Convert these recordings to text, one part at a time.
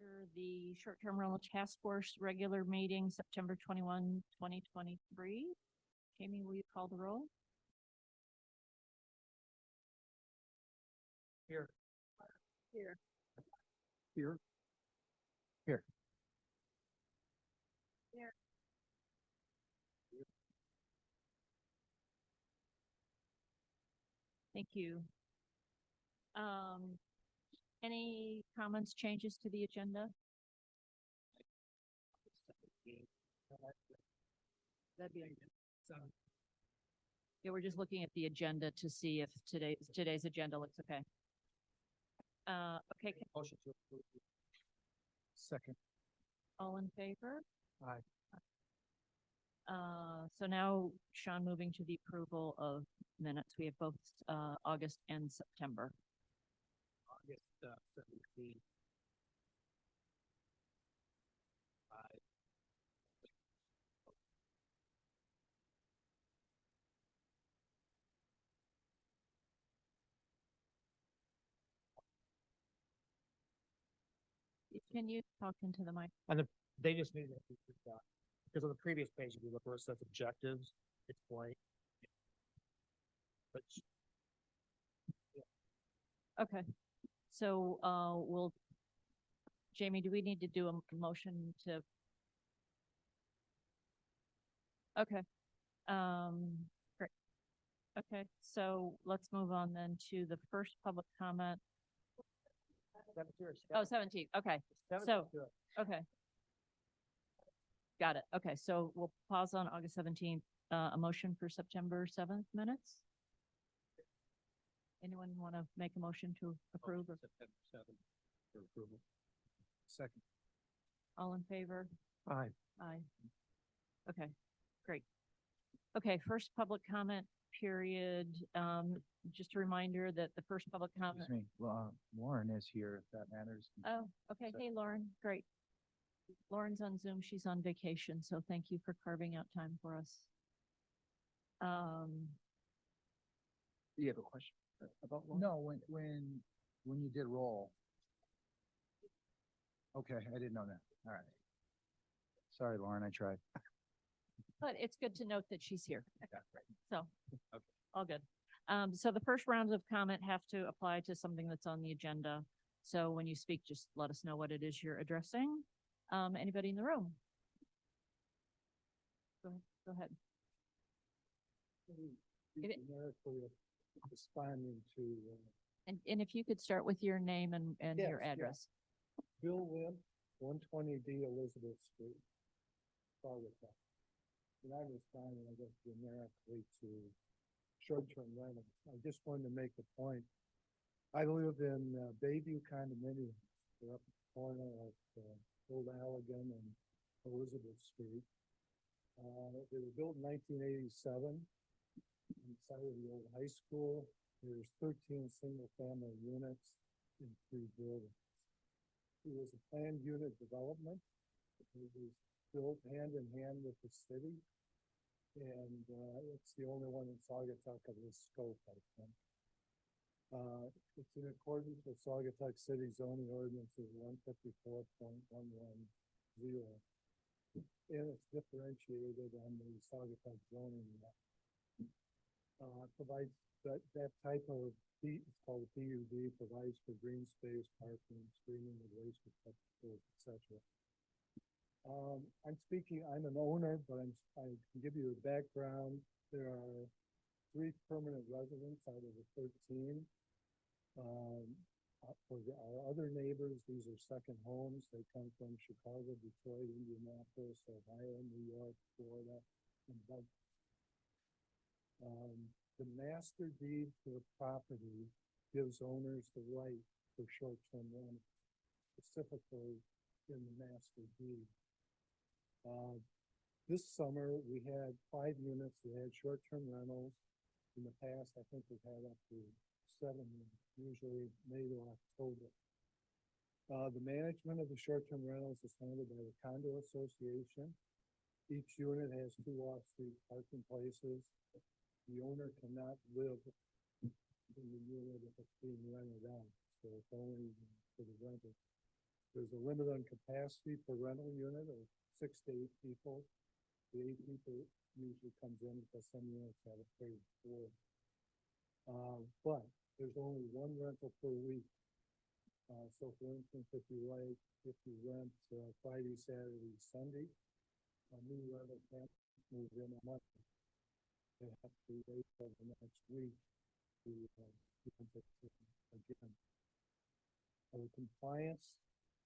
order the short-term rental task force regular meeting, September 21, 2023. Jamie, will you call the roll? Here. Here. Here. Here. Here. Thank you. Any comments, changes to the agenda? That'd be. Yeah, we're just looking at the agenda to see if today's agenda looks okay. Okay, Motion to approve. Second. all in favor? Aye. So now, Sean, moving to the approval of minutes. We have both August and September. August 17th. Aye. Can you talk into the mic? They just need to be because on the previous page, if you look where it says objectives, it's blank. But Okay. So, Jamie, do we need to do a motion to? Okay. Great. Okay, so let's move on then to the first public comment. Oh, 17th. Okay. So, okay. Got it. Okay, so we'll pause on August 17th. A motion for September 7th minutes? Anyone want to make a motion to approve? Or September 7th for approval. Second. all in favor? Aye. Aye. Okay, great. Okay, first public comment period. Just a reminder that the first public comment. Excuse me, Lauren is here, if that matters. Oh, okay. So- Hey, Lauren. Great. Lauren's on Zoom. She's on vacation, so thank you for carving out time for us. You have a question about Lauren? No, when you did roll. Okay, I didn't know that. All right. Sorry, Lauren, I tried. But it's good to note that she's here. Yeah, right. So, Okay. all good. So the first rounds of comment have to apply to something that's on the agenda. So when you speak, just let us know what it is you're addressing. Anybody in the room? Go ahead. Get it. Generically responding to And if you could start with your name and Yes, your yeah. address. Bill Limp, 120D Elizabeth Street, Saugatuck. And I'm responding, I guess, generically to short-term rentals. I just wanted to make a point. I live in Bayview condominiums. They're up at the corner of Old Allegan and Elizabeth Street. They were built in 1987 on the site of the old high school. There's 13 single-family units in 3 buildings. It was a planned unit development. It was built hand in hand with the city. And it's the only one in Saugatuck of this scope, I think. It's in accordance with Saugatuck City zoning ordinances 154.110. And it's differentiated on the Saugatuck zoning map. Provides that type of, it's called a PUD, provides for green space, parking, screening of waste receptacles, etc. I'm an owner, but I can give you a background. There are 3 permanent residents out of the 13. For our other neighbors, these are second homes. They come from Chicago, Detroit, Indianapolis, Ohio, New York, Florida, and Douglas. The master deed to the property gives owners the right for short-term rentals, specifically in the master deed. This summer, we had 5 units that had short-term rentals. In the past, I think we've had up to 7 units, usually May to October. The management of the short-term rentals is handled by the condo association. Each unit has 2 off-street parking places. The owner cannot live in the unit if it's being rented out, so it's only for the renters. there's a limit on capacity per rental unit of 6 to 8 people. The 8 people usually comes in because some units have a paid for. But there's only one rental per week. So for instance, if you rent Friday, Saturday, Sunday, a new rental can't move in a month. They have to wait for the next week to rent it again. Compliance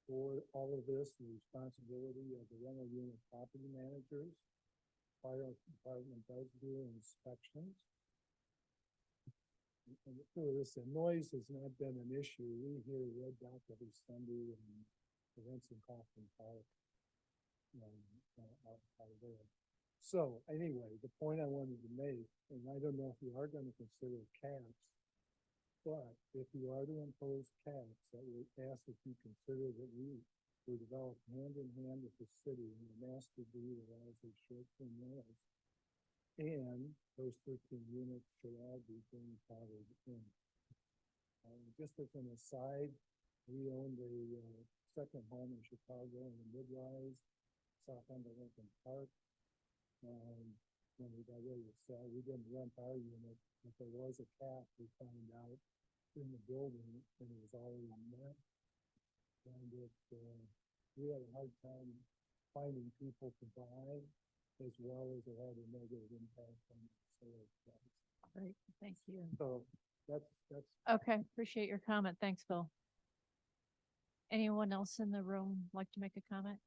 for all of this, the responsibility of the rental unit property managers. Fire department does do inspections. And for this, the noise has not been an issue. We hear Red Dot every Sunday and events in Kaufman Park. Out there. So anyway, the point I wanted to make, and I don't know if you are going to consider caps, but if you are to impose caps, I would ask that you consider that we develop hand in hand with the city and the master deed allows a short-term rentals. And those 13 units should all be grandfathered in. Just as an aside, we owned a second home in Chicago in the Midrise, south end of Lincoln Park. When we got ready to sell, we didn't rent our unit, but there was a cap we found out in the building and it was already met. And we had a hard time finding people to buy, as well as it had a negative impact on the sales price. Great, thank you. So that's. Okay, appreciate your comment. Thanks, Bill. Anyone else in the room like to make a comment?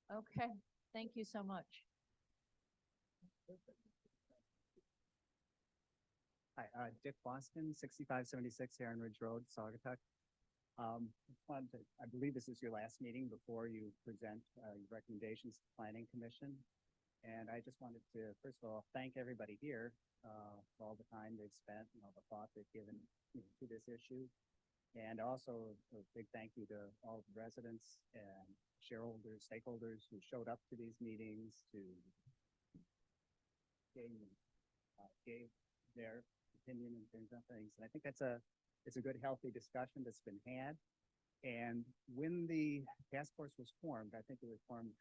Okay, thank you so much. Hi, Dick Boston, 6576 Heron Ridge Road, Saugatuck. I believe this is your last meeting before you present your recommendations to the Planning Commission. And I just wanted to, first of all, thank everybody here for all the time they've spent and all the thought they've given to this issue. And also a big thank you to all the residents and shareholders, stakeholders who showed up to these meetings, to gave their opinion and things. And I think it's a good, healthy discussion that's been had. And when the task force was formed, I think it was formed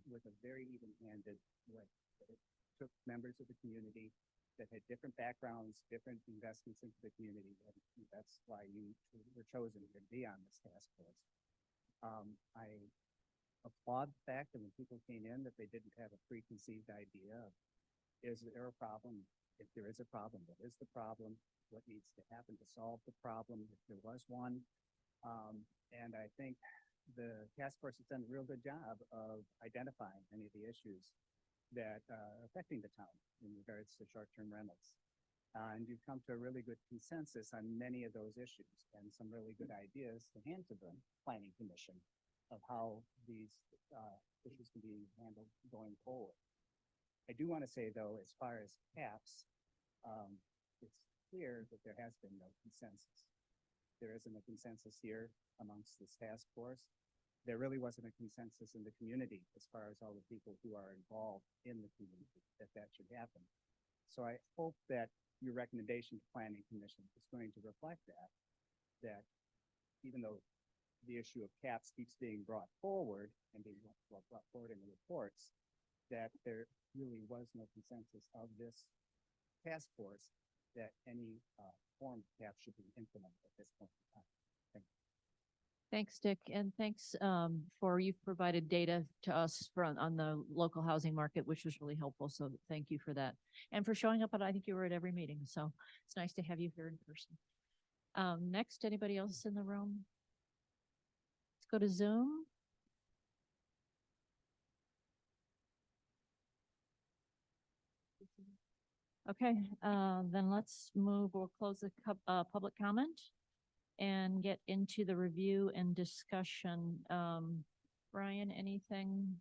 with a very even-handed way. It took members of the community that had different backgrounds, different investments into the community. And that's why you were chosen to be on this task force. I applaud the fact that when people came in that they didn't have a preconceived idea of, is there a problem? If there is a problem, what is the problem? What needs to happen to solve the problem if there was one? And I think the task force has done a real good job of identifying many of the issues that are affecting the town in regards to short-term rentals. And you've come to a really good consensus on many of those issues and some really good ideas to hand to the Planning Commission of how these issues can be handled going forward. I do want to say, though, as far as caps, it's clear that there has been no consensus. There isn't a consensus here amongst this task force. There really wasn't a consensus in the community as far as all the people who are involved in the community that should happen. So I hope that your recommendation to Planning Commission is going to reflect that even though the issue of caps keeps being brought forward and being brought forward in the reports, that there really was no consensus of this task force that any form of cap should be implemented at this point in time. Thank you. Thanks, Dick, and thanks for you've provided data to us on the local housing market, which was really helpful. So thank you for that, and for showing up. I think you were at every meeting, so it's nice to have you here in person. Next, anybody else in the room? Let's go to Zoom. Okay, then let's move. We'll close the public comment and get into the review and discussion. Brian, anything?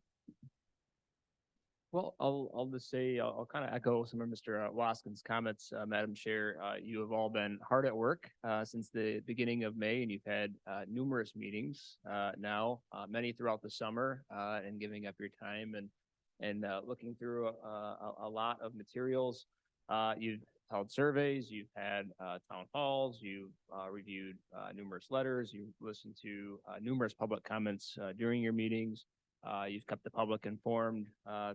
Well, I'll just say, I'll kind of echo some of Mr. Waskin's comments, Madam Chair. You have all been hard at work since the beginning of May, and you've had numerous meetings now, many throughout the summer, and giving up your time and looking through a lot of materials. You've held surveys, you've had, town halls, you've, reviewed, numerous letters, you've listened to, numerous public comments, during your meetings. You've kept the public informed,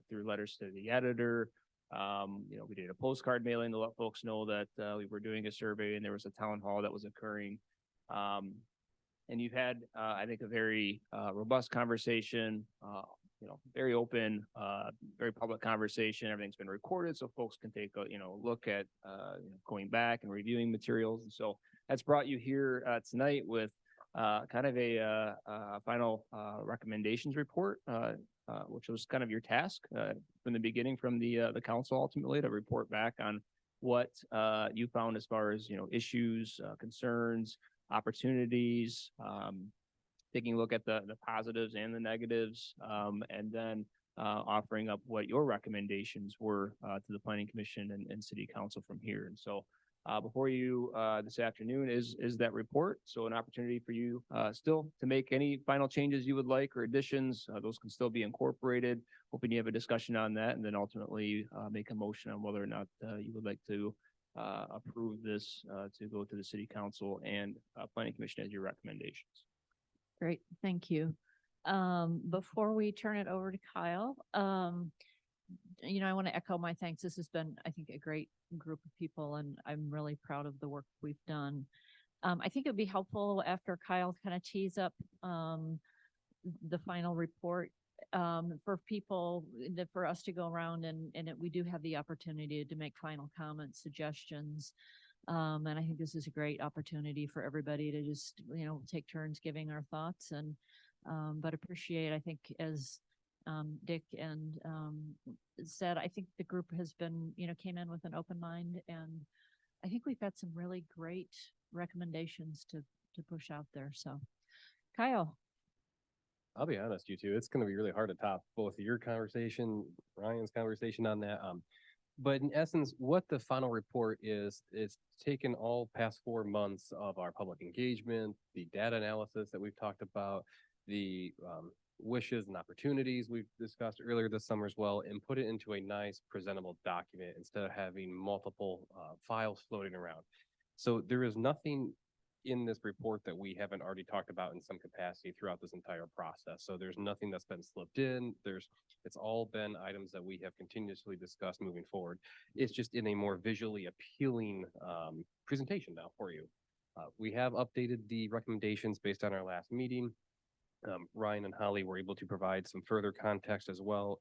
through letters to the editor. We did a postcard mailing to let folks know that, we were doing a survey and there was a town hall that was occurring. And you've had, I think, a very, robust conversation, very open, very public conversation. Everything's been recorded so folks can take a, look at, going back and reviewing materials. And so that's brought you here, tonight with, kind of a final, recommendations report, which was kind of your task, from the beginning, from the council ultimately to report back on what, you found as far as, issues, concerns, opportunities, taking a look at the positives and the negatives, and then offering up what your recommendations were to the planning commission and city council from here. And so before you this afternoon is that report. So an opportunity for you still to make any final changes you would like or additions. Those can still be incorporated. Hoping you have a discussion on that and then ultimately make a motion on whether or not you would like to approve this to go to the city council and planning commission as your recommendations. Great, thank you. Before we turn it over to Kyle, I want to echo my thanks. This has been, I think, a great group of people, and I'm really proud of the work we've done. I think it'd be helpful after Kyle kind of tees up the final report for people for us to go around and we do have the opportunity to make final comments, suggestions. And I think this is a great opportunity for everybody to just, take turns giving our thoughts and, but appreciate, I think, as Dick and said, I think the group has been, came in with an open mind, and I think we've got some really great recommendations to push out there. So, Kyle. I'll be honest, you two, it's going to be really hard to top both your conversation, Ryan's conversation on that. But in essence, what the final report is, it's taken all past 4 months of our public engagement, the data analysis that we've talked about, the wishes and opportunities we've discussed earlier this summer as well, and put it into a nice presentable document instead of having multiple files floating around. So there is nothing in this report that we haven't already talked about in some capacity throughout this entire process. So there's nothing that's been slipped in. It's all been items that we have continuously discussed moving forward. It's just in a more visually appealing presentation now for you. We have updated the recommendations based on our last meeting. Ryan and Holly were able to provide some further context as well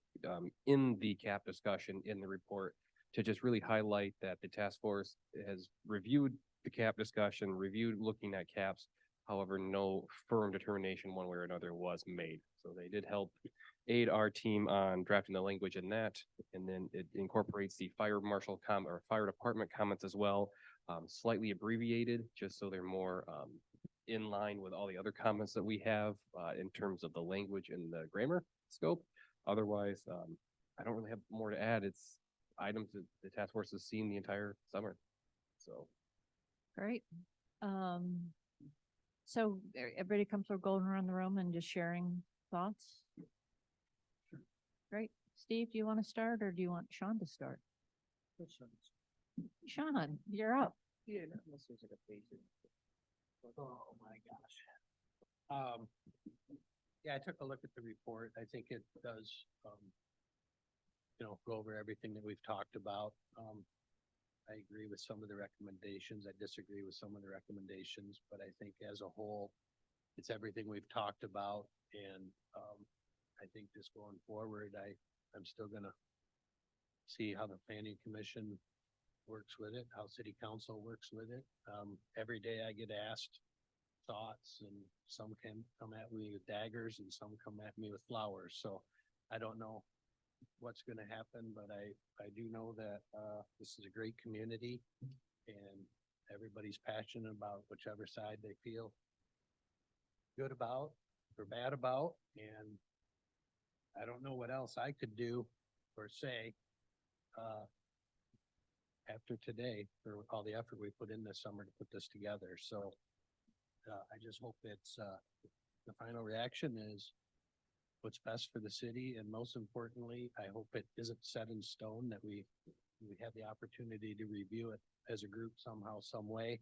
in the CAP discussion in the report to just really highlight that the task force has reviewed the CAP discussion, reviewed looking at CAPs. However, no firm determination one way or another was made. So they did help aid our team on drafting the language in that. And then it incorporates the fire marshal or fire department comments as well, slightly abbreviated, just so they're more in line with all the other comments that we have in terms of the language and the grammar scope. Otherwise, I don't really have more to add. It's items that the task force has seen the entire summer. So. Great. So everybody comes through going around the room and just sharing thoughts? Sure. Great. Steve, do you want to start or do you want Sean to start? Sean, you're up. Yeah, unless there's like a basic. Oh my gosh. Yeah, I took a look at the report. I think it does, go over everything that we've talked about. I agree with some of the recommendations. I disagree with some of the recommendations, but I think as a whole, it's everything we've talked about. And I think just going forward, I'm still gonna see how the planning commission works with it, how city council works with it. Every day I get asked thoughts, and some can come at me with daggers and some come at me with flowers. So I don't know what's going to happen, but I do know that this is a great community and everybody's passionate about whichever side they feel good about or bad about. And I don't know what else I could do or say after today for all the effort we put in this summer to put this together. So I just hope it's the final reaction is what's best for the city. And most importantly, I hope it isn't set in stone, that we have the opportunity to review it as a group somehow, some way.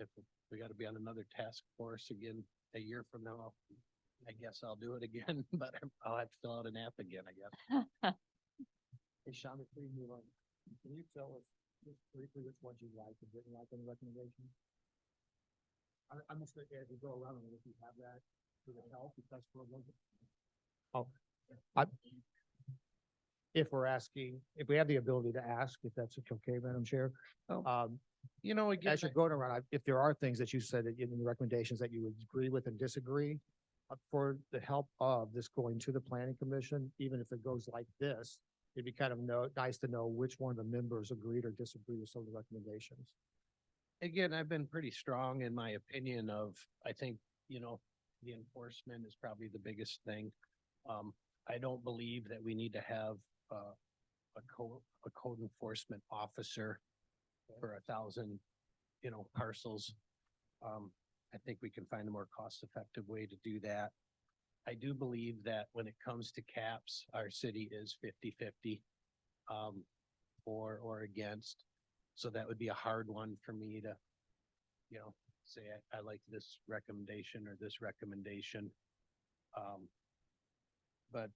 If we gotta be on another task force again a year from now, I guess I'll do it again, but I'll have to fill out an app again, I guess. Hey, Sean, before you move on, can you tell us just briefly which ones you like and didn't like on the recommendations? I'm just gonna, as we go around, and if you have that, for the help, because for one. Oh, if we're asking, if we have the ability to ask, if that's okay, Madam Chair. You know, again, As you're going around, if there are things that you said that in the recommendations that you would agree with and disagree, for the help of this going to the planning commission, even if it goes like this, it'd be kind of nice to know which one of the members agreed or disagreed with some of the recommendations. again, I've been pretty strong in my opinion of, I think, you know, the enforcement is probably the biggest thing. I don't believe that we need to have, a code enforcement officer for 1,000, you know, parcels. I think we can find a more cost-effective way to do that. I do believe that when it comes to caps, our city is 50-50, for or against. So that would be a hard one for me to, you know, say I like this recommendation or this recommendation. But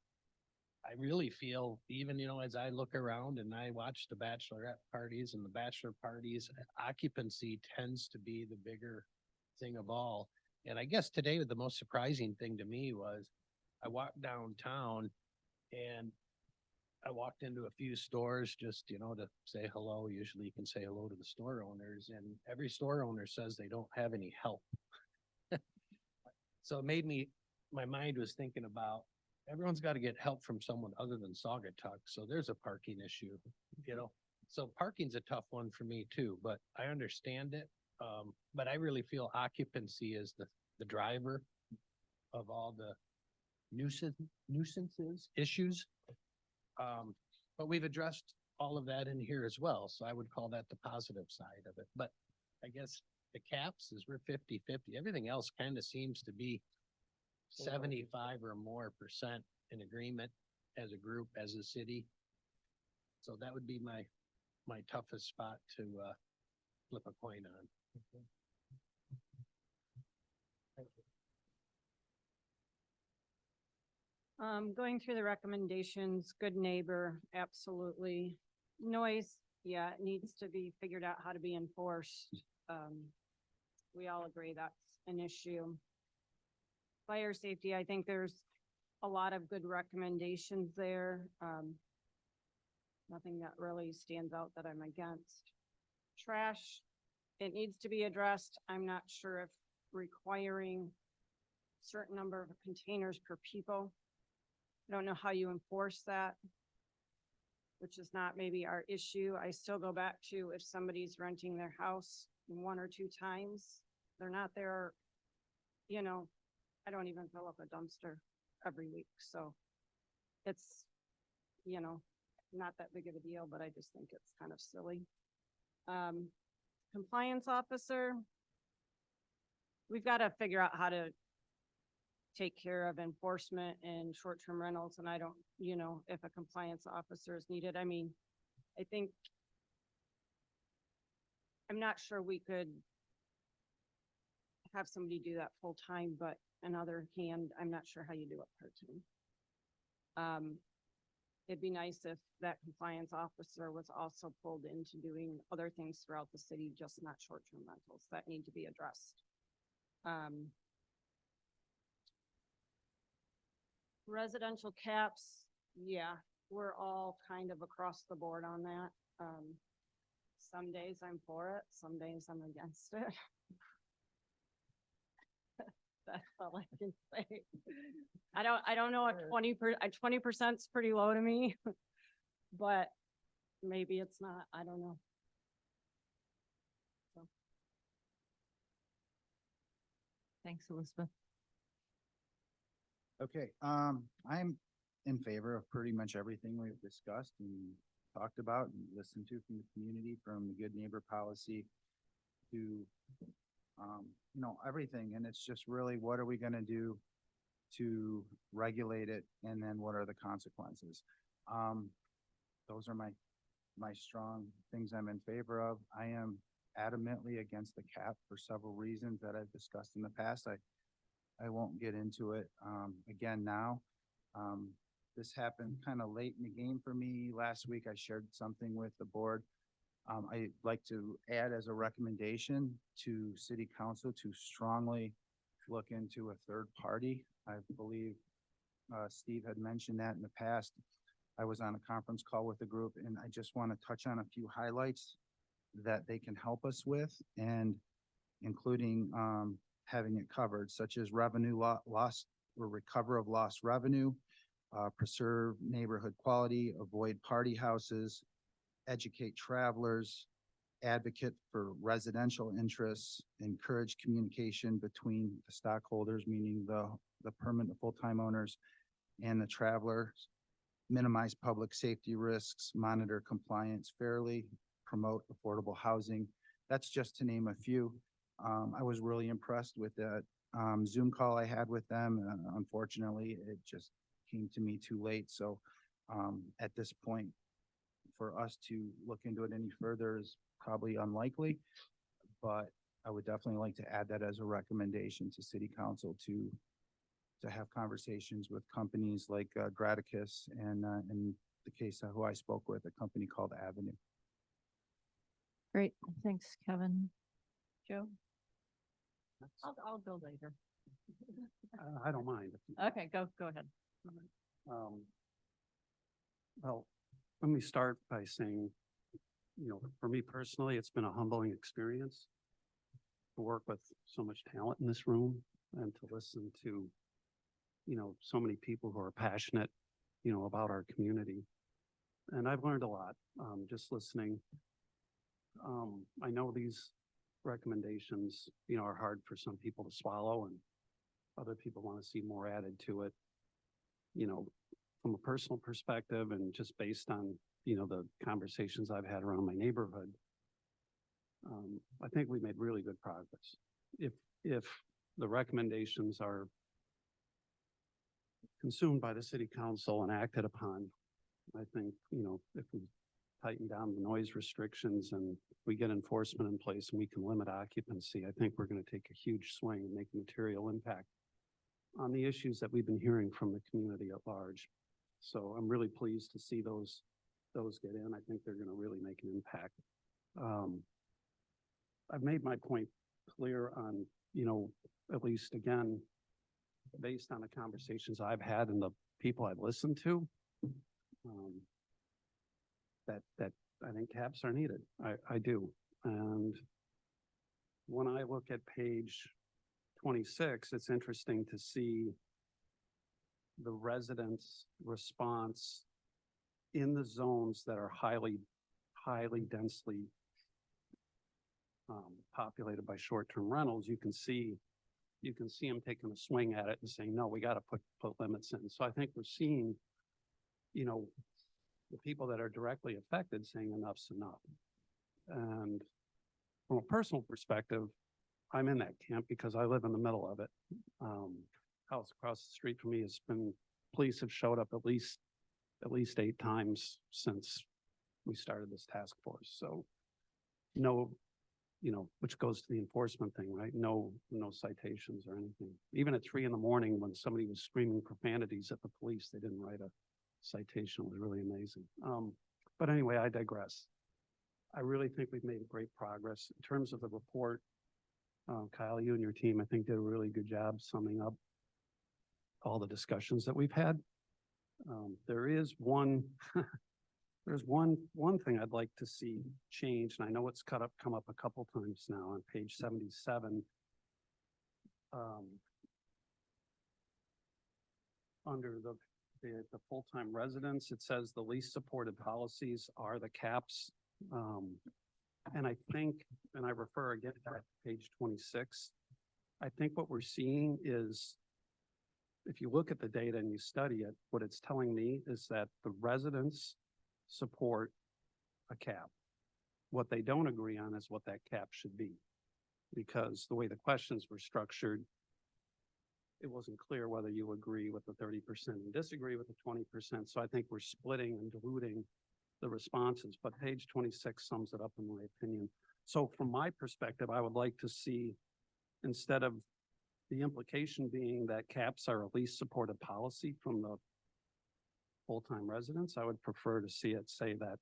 I really feel even, you know, as I look around and I watch the bachelorette parties and the bachelor parties, occupancy tends to be the bigger thing of all. And I guess today the most surprising thing to me was I walked downtown and I walked into a few stores just, you know, to say hello. Usually you can say hello to the store owners, and every store owner says they don't have any help. So it made me, my mind was thinking about, everyone's got to get help from someone other than Saugatuck. So there's a parking issue, you know? So parking's a tough one for me too, but I understand it. But I really feel occupancy is the driver of all the nuisances issues. But we've addressed all of that in here as well. So I would call that the positive side of it. But I guess the caps is we're 50-50. Everything else kind of seems to be 75 or more % in agreement as a group, as a city. So that would be my toughest spot to flip a coin on. Going through the recommendations, good neighbor, absolutely. Noise, yeah, it needs to be figured out how to be enforced. We all agree that's an issue. Fire safety, I think there's a lot of good recommendations there. Nothing that really stands out that I'm against. Trash, it needs to be addressed. I'm not sure if requiring certain number of containers per people. I don't know how you enforce that, which is not maybe our issue. I still go back to if somebody's renting their house 1 or 2 times, they're not there, you know, I don't even fill up a dumpster every week. So it's, you know, not that big of a deal, but I just think it's kind of silly. Compliance officer, we've got to figure out how to take care of enforcement and short-term rentals. And I don't, you know, if a compliance officer is needed. I mean, I think, I'm not sure we could have somebody do that full time, but on other hand, I'm not sure how you do it part-time. It'd be nice if that compliance officer was also pulled into doing other things throughout the city, just not short-term rentals that need to be addressed. Residential caps, yeah, we're all kind of across the board on that. Some days I'm for it, some days I'm against it. That's all I can say. I don't know if 20% is pretty low to me, but maybe it's not, I don't know. So. Thanks, Elizabeth. Okay, I'm in favor of pretty much everything we've discussed and talked about and listened to from the community, from the good neighbor policy to, you know, everything. And it's just really, what are we going to do to regulate it? And then what are the consequences? Those are my my strong things I'm in favor of. I am adamantly against the cap for several reasons that I've discussed in the past. I won't get into it, again now. This happened kind of late in the game for me. Last week, I shared something with the board. I'd like to add as a recommendation to city council to strongly look into a third party. I believe, Steve had mentioned that in the past. I was on a conference call with the group, and I just want to touch on a few highlights that they can help us with, and including, having it covered, such as revenue loss or recover of lost revenue, preserve neighborhood quality, avoid party houses, educate travelers, advocate for residential interests, encourage communication between the stockholders, meaning the permanent full-time owners and the travelers, minimize public safety risks, monitor compliance fairly, promote affordable housing. That's just to name a few. I was really impressed with that Zoom call I had with them. Unfortunately, it just came to me too late. So at this point, for us to look into it any further is probably unlikely. But I would definitely like to add that as a recommendation to city council to have conversations with companies like Graticus and in the case of who I spoke with, a company called Avenue. Great, thanks, Kevin. Joe? I'll go later. I don't mind. Okay, go ahead. Well, let me start by saying, for me personally, it's been a humbling experience to work with so much talent in this room and to listen to, so many people who are passionate, about our community. And I've learned a lot, just listening. I know these recommendations, are hard for some people to swallow, and other people want to see more added to it. From a personal perspective and just based on, the conversations I've had around my neighborhood, I think we made really good progress. If the recommendations are consumed by the city council and acted upon, I think, if we tighten down the noise restrictions and we get enforcement in place and we can limit occupancy, I think we're going to take a huge swing and make a material impact on the issues that we've been hearing from the community at large. So I'm really pleased to see those get in. I think they're going to really make an impact. I've made my point clear on, at least again, based on the conversations I've had and the people I've listened to, that I think caps are needed. I do. And when I look at page 26, it's interesting to see the residents' response in the zones that are highly densely populated by short-term rentals. You can see them taking a swing at it and saying, no, we got to put limits in. So I think we're seeing, the people that are directly affected saying enough's enough. And from a personal perspective, I'm in that camp because I live in the middle of it. House across the street from me police have showed up at least 8 times since we started this task force. So no, which goes to the enforcement thing, right? No citations or anything. Even at 3 a.m. when somebody was screaming profanities at the police, they didn't write a citation. It was really amazing. But anyway, I digress. I really think we've made great progress in terms of the report. Kyle, you and your team, I think, did a really good job summing up all the discussions that we've had. There is there's one thing I'd like to see change, and I know it's come up a couple times now on page 77. Under the full-time residents, it says the least supported policies are the caps. And I think, and I refer again to page 26, I think what we're seeing is, if you look at the data and you study it, what it's telling me is that the residents support a cap. What they don't agree on is what that cap should be. Because the way the questions were structured, it wasn't clear whether you agree with the 30% and disagree with the 20%. So I think we're splitting and diluting the responses, but page 26 sums it up in my opinion. So from my perspective, I would like to see, instead of the implication being that caps are a least supported policy from the full-time residents, I would prefer to see it say that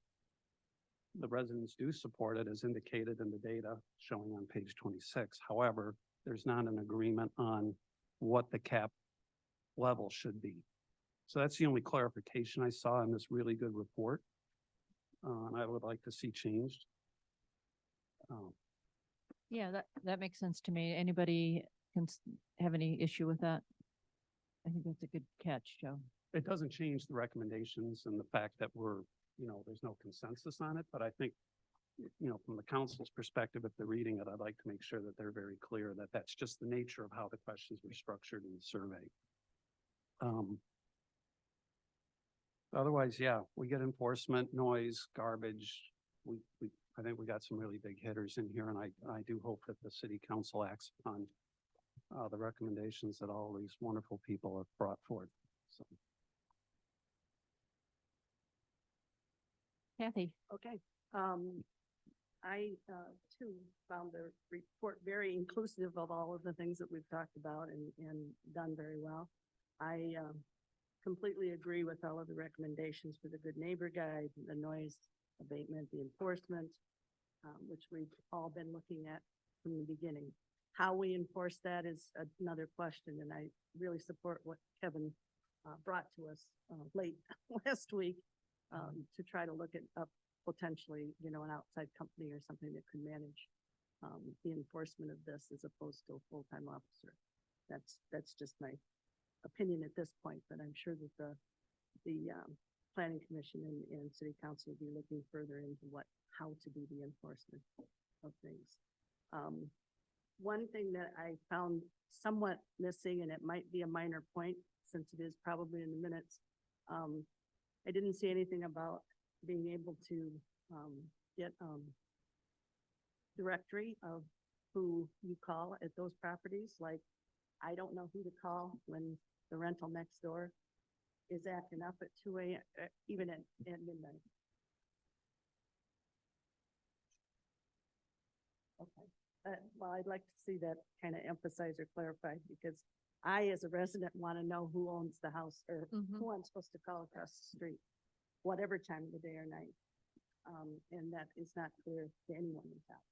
the residents do support it as indicated in the data showing on page 26. However, there's not an agreement on what the cap level should be. So that's the only clarification I saw in this really good report. And I would like to see changed. Yeah, that makes sense to me. Anybody have any issue with that? I think that's a good catch, Joe. It doesn't change the recommendations and the fact that there's no consensus on it, but I think, from the council's perspective, if they're reading it, I'd like to make sure that they're very clear that that's just the nature of how the questions were structured in the survey. Otherwise, yeah, we get enforcement, noise, garbage. I think we got some really big hitters in here, and I do hope that the city council acts on the recommendations that all these wonderful people have brought forth. So, Kathy? Okay, I, too, found the report very inclusive of all of the things that we've talked about and done very well. I, completely agree with all of the recommendations for the Good Neighbor Guide, the noise abatement, the enforcement, which we've all been looking at from the beginning. How we enforce that is another question, and I really support what Kevin brought to us late last week to try to look at potentially, an outside company or something that could manage the enforcement of this as opposed to a full-time officer. That's just my opinion at this point, but I'm sure that the planning commission and city council will be looking further into how to do the enforcement of things. One thing that I found somewhat missing, and it might be a minor point since it is probably in the minutes, I didn't see anything about being able to get directory of who you call at those properties. Like, I don't know who to call when the rental next door is acting up at 2 a.m., even at midnight. Okay. Well, I'd like to see that kind of emphasized or clarified, because I, as a resident, want to know who owns the house or who I'm supposed to call across the street, whatever time of the day or night. And that is not clear to anyone in town.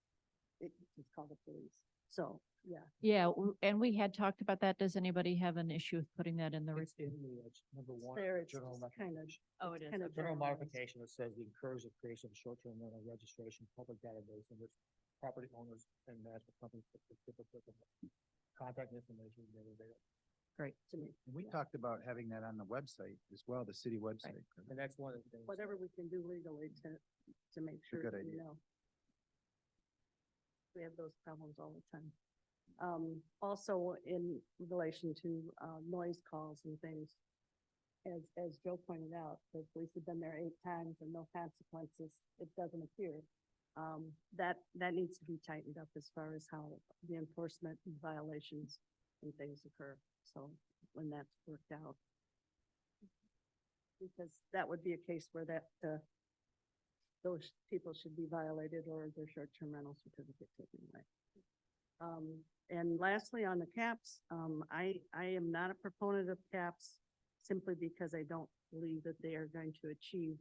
It's called the police. So, yeah. Yeah, and we had talked about that. Does anybody have an issue with putting that in the? It's in the, number one. There, it's general just kind of. modification. Oh, it is. kind of General generalized. modification that says we encourage the creation of short-term rental registration, public database in which property owners and management companies put contact information. Great. To me. We talked about having that on the website as well, the city website. And that's one of the things. Whatever we can do legally to make sure good that we idea. know. We have those problems all the time. Also in relation to, noise calls and things, as Joe pointed out, the police have been there 8 times and no consequences, it doesn't appear. That needs to be tightened up as far as how the enforcement violations and things occur. So when that's worked out. Because that would be a case where those people should be violated or their short-term rental certificate taken away. And lastly, on the caps, I am not a proponent of caps simply because I don't believe that they are going to achieve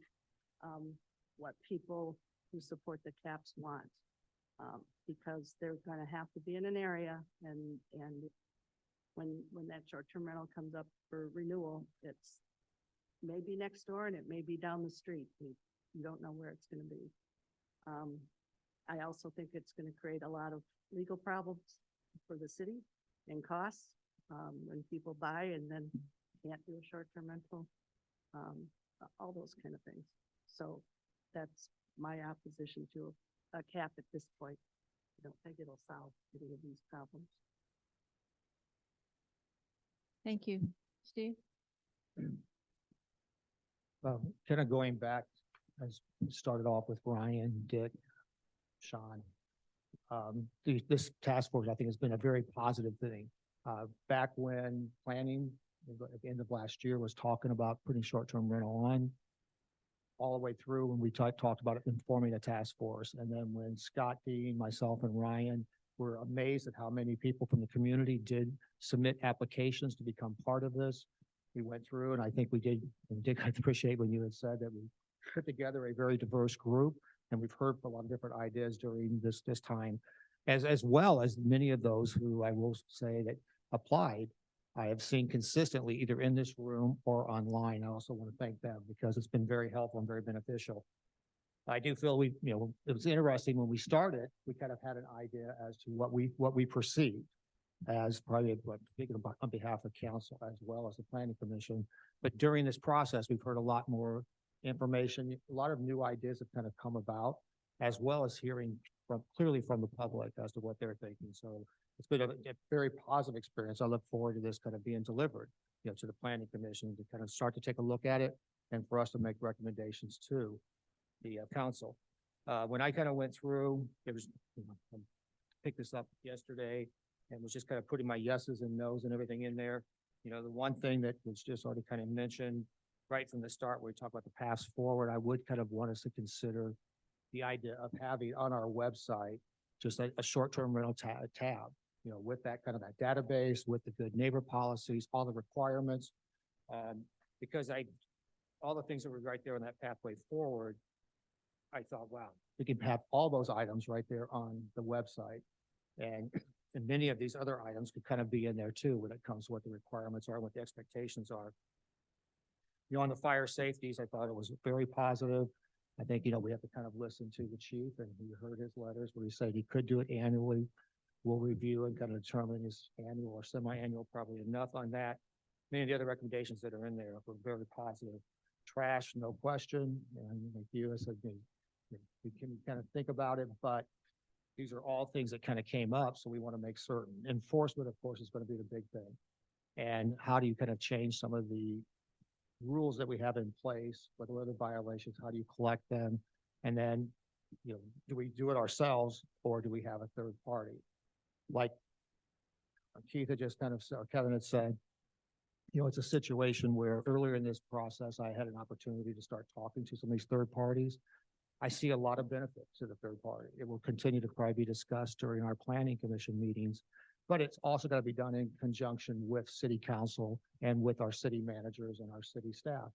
what people who support the caps want. Because they're going to have to be in an area, and when that short-term rental comes up for renewal, it's maybe next door and it may be down the street. You don't know where it's going to be. I also think it's going to create a lot of legal problems for the city and costs when people buy and then can't do a short-term rental, all those kind of things. So that's my opposition to a cap at this point. I don't think it'll solve any of these problems. Thank you. Steve? Kind of going back, as we started off with Ryan, Dick, Sean. This task force, I think, has been a very positive thing. Back when planning at the end of last year was talking about putting short-term rental on, all the way through when we talked about it in forming a task force. And then when Scott, Dean, myself and Ryan were amazed at how many people from the community did submit applications to become part of this. We went through and I think we did, and Dick, I appreciate when you had said that we put together a very diverse group and we've heard a lot of different ideas during this time, as well as many of those who I will say that applied, I have seen consistently either in this room or online. I also want to thank them because it's been very helpful and very beneficial. I do feel it was interesting when we started, we kind of had an idea as to what we perceived as probably speaking on behalf of council as well as the planning commission. But during this process, we've heard a lot more information, a lot of new ideas have kind of come about, as well as hearing clearly from the public as to what they're thinking. So it's been a very positive experience. I look forward to this kind of being delivered, to the planning commission to kind of start to take a look at it and for us to make recommendations to the council. When I kind of went through, it was, I picked this up yesterday and was just kind of putting my yeses and nos and everything in there. The one thing that was just already kind of mentioned right from the start, where we talk about the path forward, I would kind of want us to consider the idea of having on our website just a short-term rental tab, with that kind of that database, with the good neighbor policies, all the requirements. Because all the things that were right there on that pathway forward, I thought, wow, we can have all those items right there on the website. And many of these other items could kind of be in there too, when it comes to what the requirements are, what the expectations are. On the fire safeties, I thought it was very positive. I think, we have to kind of listen to the chief, and we heard his letters where he said he could do it annually. We'll review and kind of determine his annual or semi-annual, probably enough on that. Many of the other recommendations that are in there were very positive. Trash, no question. And like you said, we can kind of think about it, but these are all things that kind of came up. So we want to make certain. Enforcement, of course, is going to be the big thing. And how do you kind of change some of the rules that we have in place, whether the violations, how do you collect them? And then, do we do it ourselves or do we have a third party? Like Keith had just kind of, or Kevin had said, it's a situation where earlier in this process, I had an opportunity to start talking to some of these third parties. I see a lot of benefit to the third party. It will continue to probably be discussed during our planning commission meetings, but it's also got to be done in conjunction with city council and with our city managers and our city staff.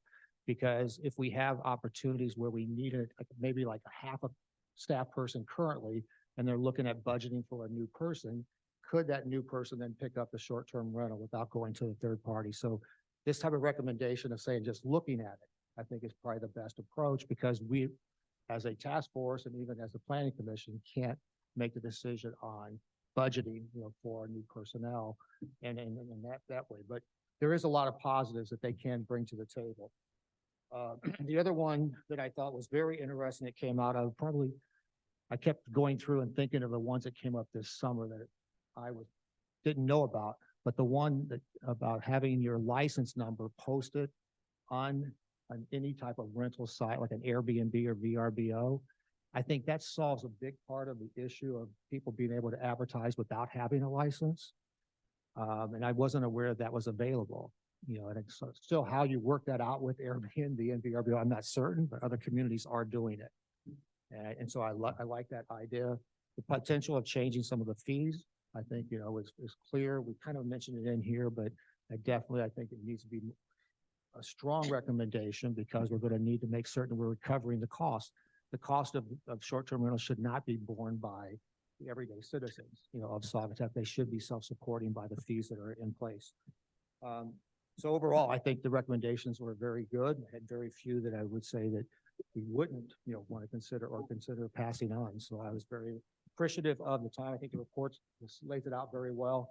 Because if we have opportunities where we need it, maybe like a half a staff person currently, and they're looking at budgeting for a new person, could that new person then pick up the short-term rental without going to the third party? So this type of recommendation of saying, just looking at it, I think is probably the best approach, because we, as a task force and even as the planning commission, can't make the decision on budgeting, for new personnel and that way. But there is a lot of positives that they can bring to the table. The other one that I thought was very interesting that came out of I kept going through and thinking of the ones that came up this summer that I didn't know about, but the one that about having your license number posted on any type of rental site, like an Airbnb or VRBO. I think that solves a big part of the issue of people being able to advertise without having a license. And I wasn't aware that was available, and it's still how you work that out with Airbnb and VRBO, I'm not certain, but other communities are doing it. And so I like that idea. The potential of changing some of the fees, I think, is clear. We kind of mentioned it in here, but I think it needs to be a strong recommendation, because we're going to need to make certain we're recovering the cost. The cost of short-term rental should not be borne by the everyday citizens, of Saugatuck. They should be self-supporting by the fees that are in place. So overall, I think the recommendations were very good. I had very few that I would say that we wouldn't, want to consider passing on. So I was very appreciative of the time. I think the report just lays it out very well.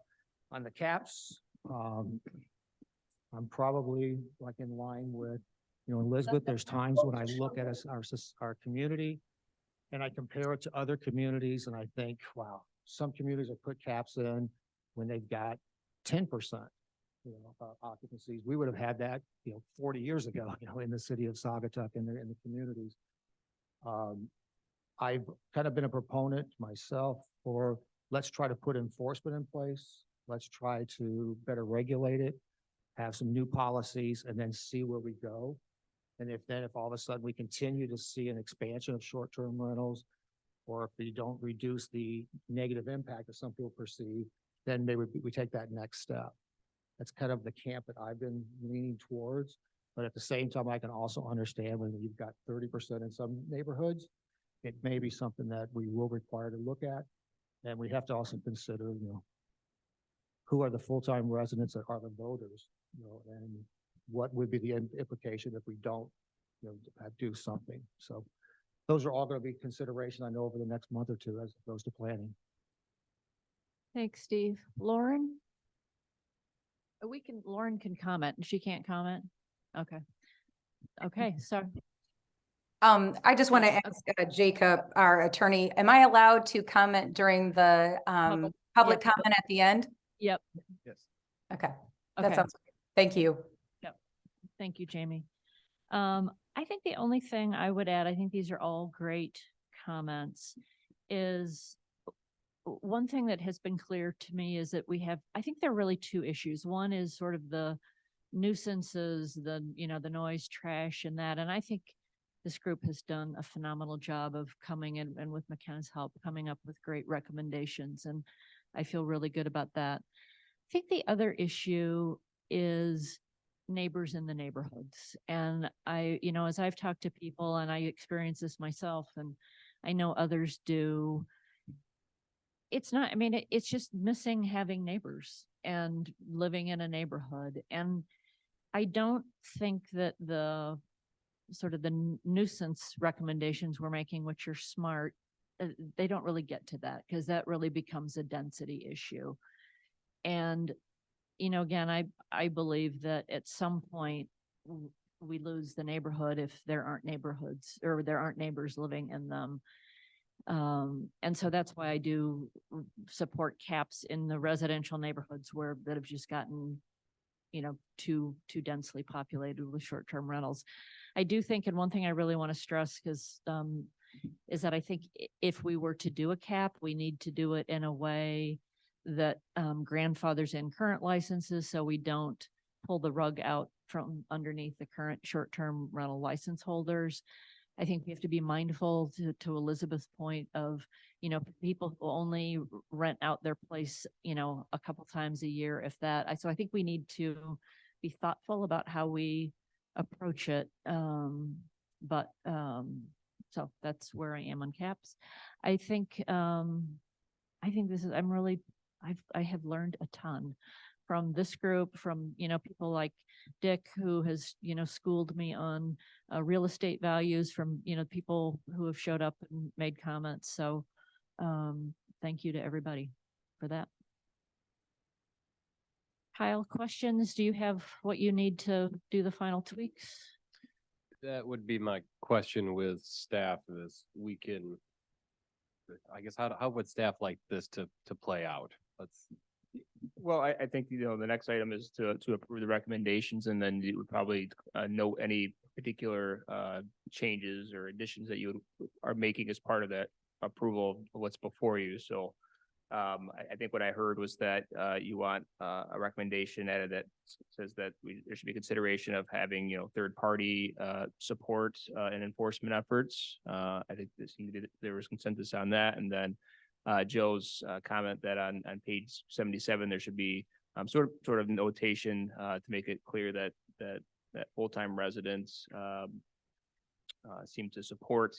On the caps, I'm probably like in line with, Elizabeth. There's times when I look at our community and I compare it to other communities and I think, wow, some communities have put caps in when they've got 10%, occupancies. We would have had that, 40 years ago, in the city of Saugatuck and in the communities. I've kind of been a proponent myself for, let's try to put enforcement in place. Let's try to better regulate it, have some new policies, and then see where we go. And if all of a sudden we continue to see an expansion of short-term rentals, or if we don't reduce the negative impact that some people perceive, then maybe we take that next step. That's kind of the camp that I've been leaning towards. But at the same time, I can also understand when you've got 30% in some neighborhoods, it may be something that we will require to look at. And we have to also consider, who are the full-time residents that are the voters, and what would be the implication if we don't, do something. So those are all going to be considerations, I know, over the next month or two as it goes to planning. Thanks, Steve. Lauren? Lauren can comment. She can't comment? Okay. Okay, so I just want to Yes, ask Jacob, our attorney, am I allowed to comment during the public Yep. comment at the end? yep, Yes. Okay, that okay. sounds, good. Thank you. Thank you, Jamie. I think the only thing I would add, I think these are all great comments, is one thing that has been clear to me is that I think there are really two issues. One is sort of the nuisances, the noise, trash and that. And I think this group has done a phenomenal job of coming in and with McKenna's help, coming up with great recommendations. And I feel really good about that. I think the other issue is neighbors in the neighborhoods. And as I've talked to people and I experience this myself and I know others do, it's just missing having neighbors and living in a neighborhood. And I don't think that the sort of the nuisance recommendations we're making, which are smart, they don't really get to that because that really becomes a density issue. And, again, I believe that at some point we lose the neighborhood if there aren't neighborhoods or there aren't neighbors living in them. And so that's why I do support caps in the residential neighborhoods that have just gotten, too densely populated with short-term rentals. I do think, and one thing I really want to stress is that I think if we were to do a cap, we need to do it in a way that grandfathers in current licenses so we don't pull the rug out from underneath the current short-term rental license holders. I think we have to be mindful to Elizabeth's point of, people who only rent out their place, a couple times a year, if that. So I think we need to be thoughtful about how we approach it. So that's where I am on caps. I think I have learned a ton from this group, from, people like Dick, who has, schooled me on real estate values, from, people who have showed up and made comments. So thank you to everybody for that. Kyle, questions? Do you have what you need to do the final tweaks? That would be my question with staff is I guess, how would staff like this to play out? Well, I think, the next item is to approve the recommendations, and then you would probably note any particular changes or additions that you are making as part of that approval of what's before you. So I think what I heard was that you want a recommendation added that says that there should be consideration of having, third-party support and enforcement efforts. I think there was consensus on that. And then Joe's comment that on page 77, there should be sort of notation to make it clear that full-time residents seem to support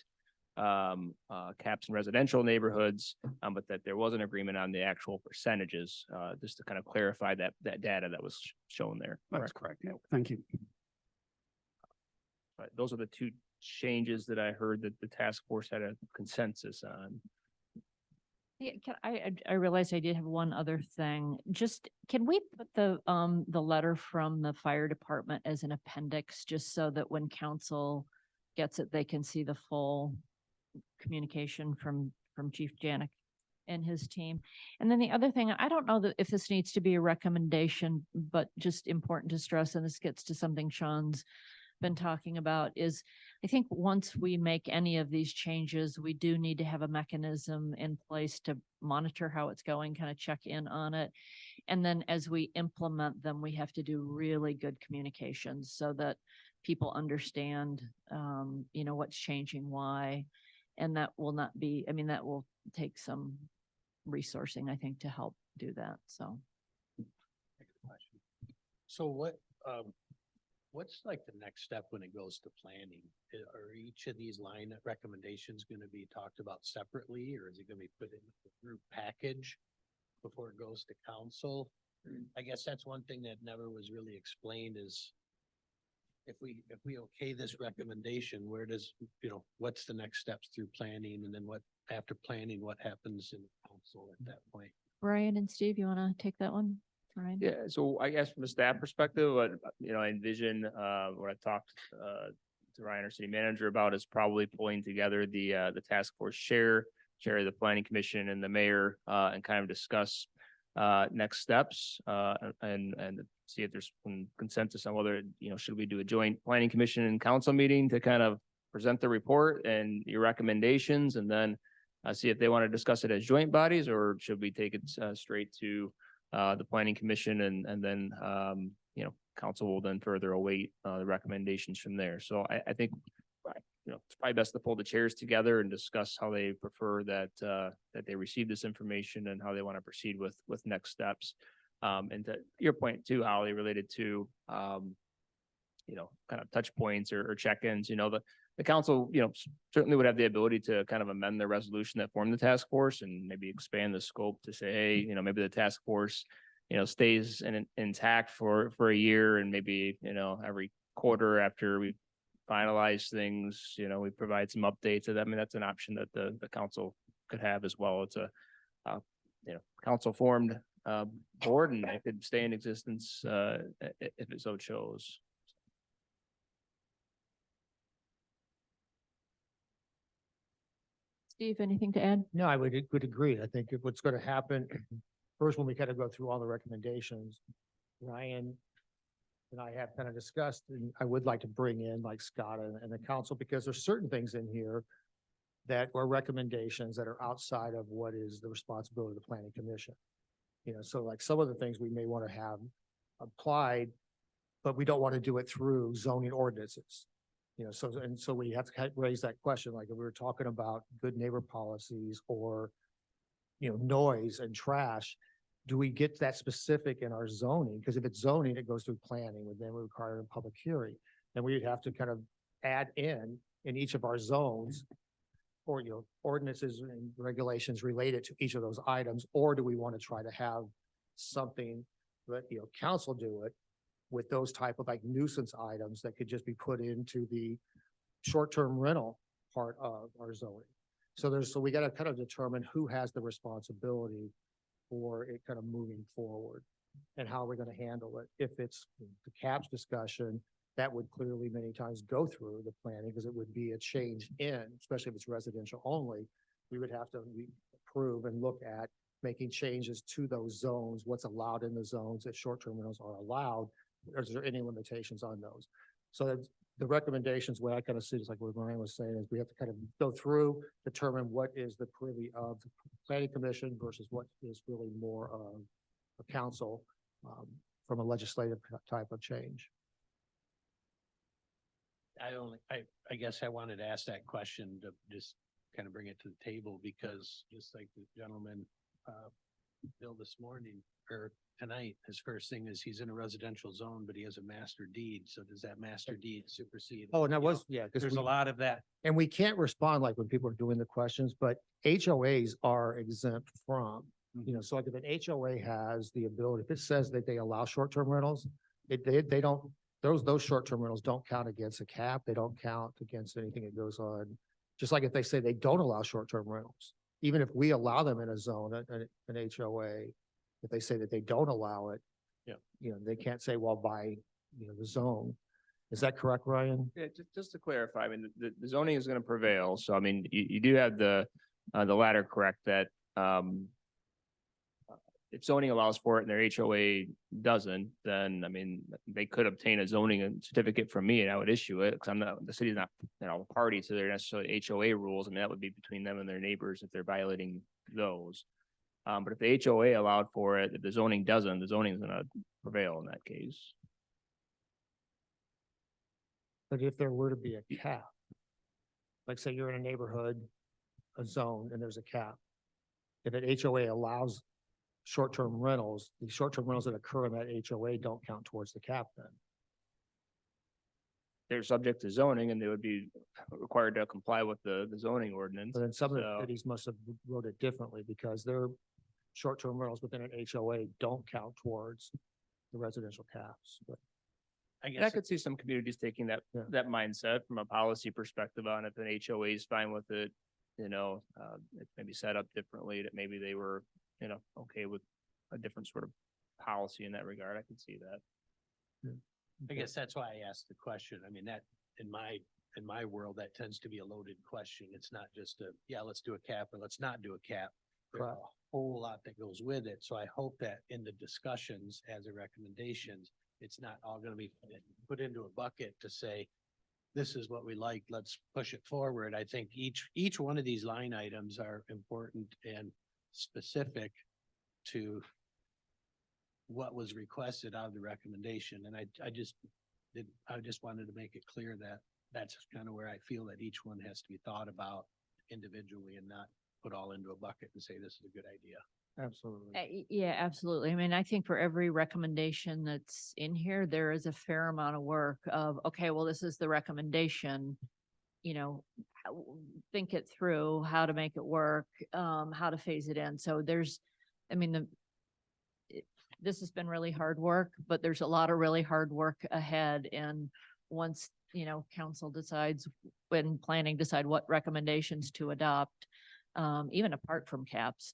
caps in residential neighborhoods, but that there was an agreement on the actual percentages, just to kind of clarify that data that was shown there. That's correct. Yeah, thank you. But those are the two changes that I heard that the task force had a consensus on. Yeah, I realized I did have one other thing. Just, can we put the letter from the fire department as an appendix, just so that when council gets it, they can see the full communication from Chief Janik and his team? And then the other thing, I don't know that if this needs to be a recommendation, but just important to stress, and this gets to something Sean's been talking about, is I think once we make any of these changes, we do need to have a mechanism in place to monitor how it's going, kind of check in on it. And then as we implement them, we have to do really good communications so that people understand, what's changing, why. And that will not be, that will take some resourcing, I think, to help do that. So. So what's like the next step when it goes to planning? Are each of these line recommendations gonna be talked about separately, or is it gonna be put in a group package before it goes to council? I guess that's one thing that never was really explained is if we okay this recommendation, where does, what's the next steps through planning, and then after planning, what happens in council at that point? Brian and Steve, you want to take that one? Brian? Yeah, so I guess from a staff perspective, what, I envision, what I talked, to Ryan, our city manager, about is probably pulling together the task force chair of the planning commission and the mayor, and kind of discuss, next steps, and see if there's some consensus on whether, should we do a joint planning commission and council meeting to kind of present the report and your recommendations, and then see if they want to discuss it as joint bodies, or should we take it straight to the planning commission, and then council will then further await the recommendations from there. So I think it's probably best to pull the chairs together and discuss how they prefer that they receive this information and how they want to proceed with next steps. And to your point too, Holly, related to kind of touch points or check-ins, the council, certainly would have the ability to kind of amend the resolution that formed the task force and maybe expand the scope to say, hey, maybe the task force, stays intact for a year, and maybe, every quarter after we finalize things, we provide some updates. I mean, that's an option that the council could have as well. It's a, council formed board, and it could stay in existence if it so chose. Steve, anything to add? No, I would agree. I think what's going to happen, first, when we kind of go through all the recommendations, Ryan and I have kind of discussed, and I would like to bring in like Scott and the council, because there's certain things in here that are recommendations that are outside of what is the responsibility of the planning commission. So like some of the things we may want to have applied, but we don't want to do it through zoning ordinances. So we have to raise that question, like if we were talking about good neighbor policies or, noise and trash, do we get that specific in our zoning? Because if it's zoning, it goes through planning, and then we require a public hearing. And we'd have to kind of add in each of our zones or, ordinances and regulations related to each of those items, or do we want to try to have something that, council do it with those type of like nuisance items that could just be put into the short-term rental part of our zoning. So we got to kind of determine who has the responsibility for it kind of moving forward and how we're going to handle it. If it's the caps discussion, that would clearly many times go through the planning, because it would be a change in, especially if it's residential only, we would have to approve and look at making changes to those zones, what's allowed in the zones, if short-term rentals are allowed, is there any limitations on those? So the recommendations, what I kind of see is like what Ryan was saying, is we have to kind of go through, determine what is the privy of the planning commission versus what is really more of a council from a legislative type of change. I guess I wanted to ask that question to just kind of bring it to the table, because just like the gentleman, Bill this morning or tonight, his first thing is he's in a residential zone, but he has a master deed. So does that master deed supersede? Oh, and that was, yeah, because There's a lot of that. and we can't respond like when people are doing the questions, but HOAs are exempt from, so like if an HOA has the ability, if it says that they allow short-term rentals, they don't, those short-term rentals don't count against a cap. They don't count against anything that goes on. Just like if they say they don't allow short-term rentals, even if we allow them in a zone, an HOA, if they say that they don't allow it, they can't say, well, by, the zone. Is that correct, Ryan? Yeah, just to clarify, I mean, the zoning is going to prevail. So, I mean, you do have the latter correct, that if zoning allows for it and their HOA doesn't, then, I mean, they could obtain a zoning certificate from me and I would issue it, because the city's not, a party to their necessarily HOA rules. I mean, that would be between them and their neighbors if they're violating those. But if the HOA allowed for it, if the zoning doesn't, the zoning is going to prevail in that case. But if there were to be a cap, like say you're in a neighborhood, a zone, and there's a cap. If an HOA allows short-term rentals, the short-term rentals that occur in that HOA don't count towards the cap then. They're subject to zoning and they would be required to comply with the zoning ordinance. But then some of the So- cities must have wrote it differently because their short-term rentals within an HOA don't count towards the residential caps, but. I And I guess, could see some communities taking that, Yeah. that mindset from a policy perspective on if an HOA is fine with it, it may be set up differently, that maybe they were, okay with a different sort of policy in that regard. I could see that. I guess that's why I asked the question. I mean, that, in my world, that tends to be a loaded question. It's not just let's do a cap or let's not do a cap. There's a whole lot that goes with it. So I hope that in the discussions as a recommendations, it's not all gonna be put into a bucket to say, this is what we like, let's push it forward. I think each one of these line items are important and specific to what was requested out of the recommendation. And I just wanted to make it clear that that's kind of where I feel that each one has to be thought about individually and not put all into a bucket and say, this is a good idea. Absolutely. Yeah, absolutely. I mean, I think for every recommendation that's in here, there is a fair amount of work of, okay, well, this is the recommendation. Think it through, how to make it work, how to phase it in. So this has been really hard work, but there's a lot of really hard work ahead. And once, council decides, when planning decide what recommendations to adopt, even apart from caps,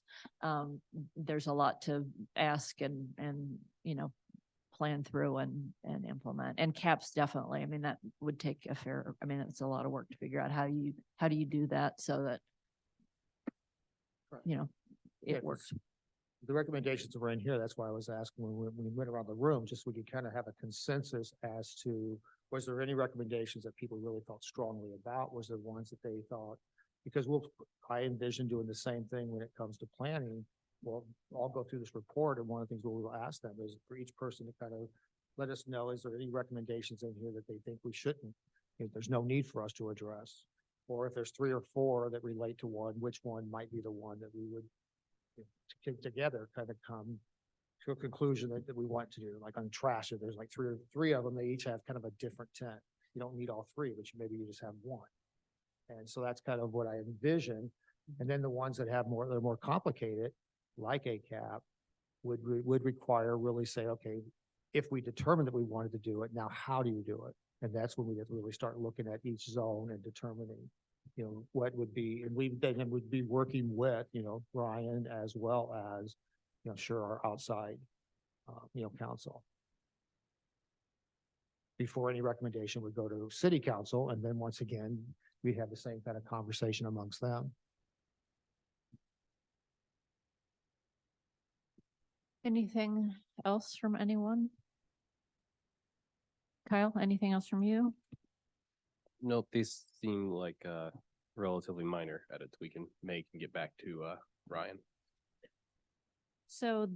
there's a lot to ask and plan through and implement. And caps definitely, that would take it's a lot of work to figure out how do you do that so that, Yeah, it 'cause works. The recommendations were in here. That's why I was asking when we went around the room, just so we could kind of have a consensus as to, was there any recommendations that people really felt strongly about? Was there ones that they thought, because I envision doing the same thing when it comes to planning. Well, I'll go through this report, and one of the things we'll ask them is for each person to kind of let us know, is there any recommendations in here that they think we shouldn't, if there's no need for us to address? Or if there's 3 or 4 that relate to one, which one might be the one that we would together kind of come to a conclusion that we want to do, like on trash, if there's like three of them, they each have kind of a different tent. You don't need all 3, but maybe you just have one. And so that's kind of what I envision. And then the ones that they're more complicated, like a cap, would require really say, okay, if we determine that we wanted to do it, now how do you do it? And that's when we have to really start looking at each zone and determining, what would be, and we then would be working with, Ryan as well as, sure, our outside, council. Before any recommendation would go to city council, and then once again, we have the same kind of conversation amongst them. Anything else from anyone? Kyle, anything else from you? Nope, these seem like relatively minor edits we can make and get back to Ryan. So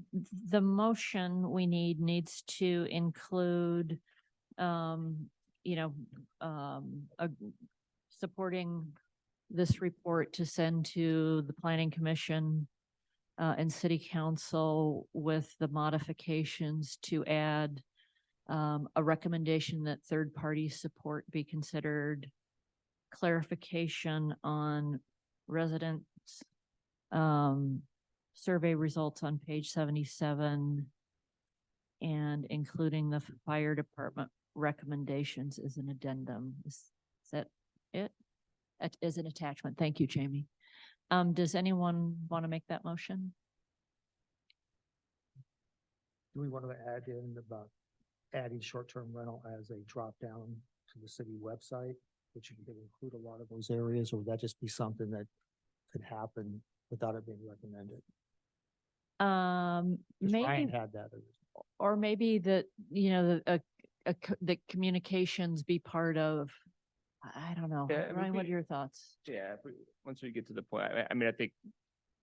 the motion we needs to include, supporting this report to send to the planning commission and city council with the modifications to add a recommendation that third-party support be considered, clarification on residents, survey results on page 77, and including the fire department recommendations as an addendum. Is that it? As an attachment. Thank you, Jamie. Does anyone want to make that motion? Do we want to add in about adding short-term rental as a drop-down to the city website, which you can include a lot of those areas, or would that just be something that could happen without it being recommended? 'Cause Ryan Maybe, had that. or maybe that, the communications be part of, I don't know. Yeah, Ryan, what are your thoughts? Yeah, once we get to the point, I think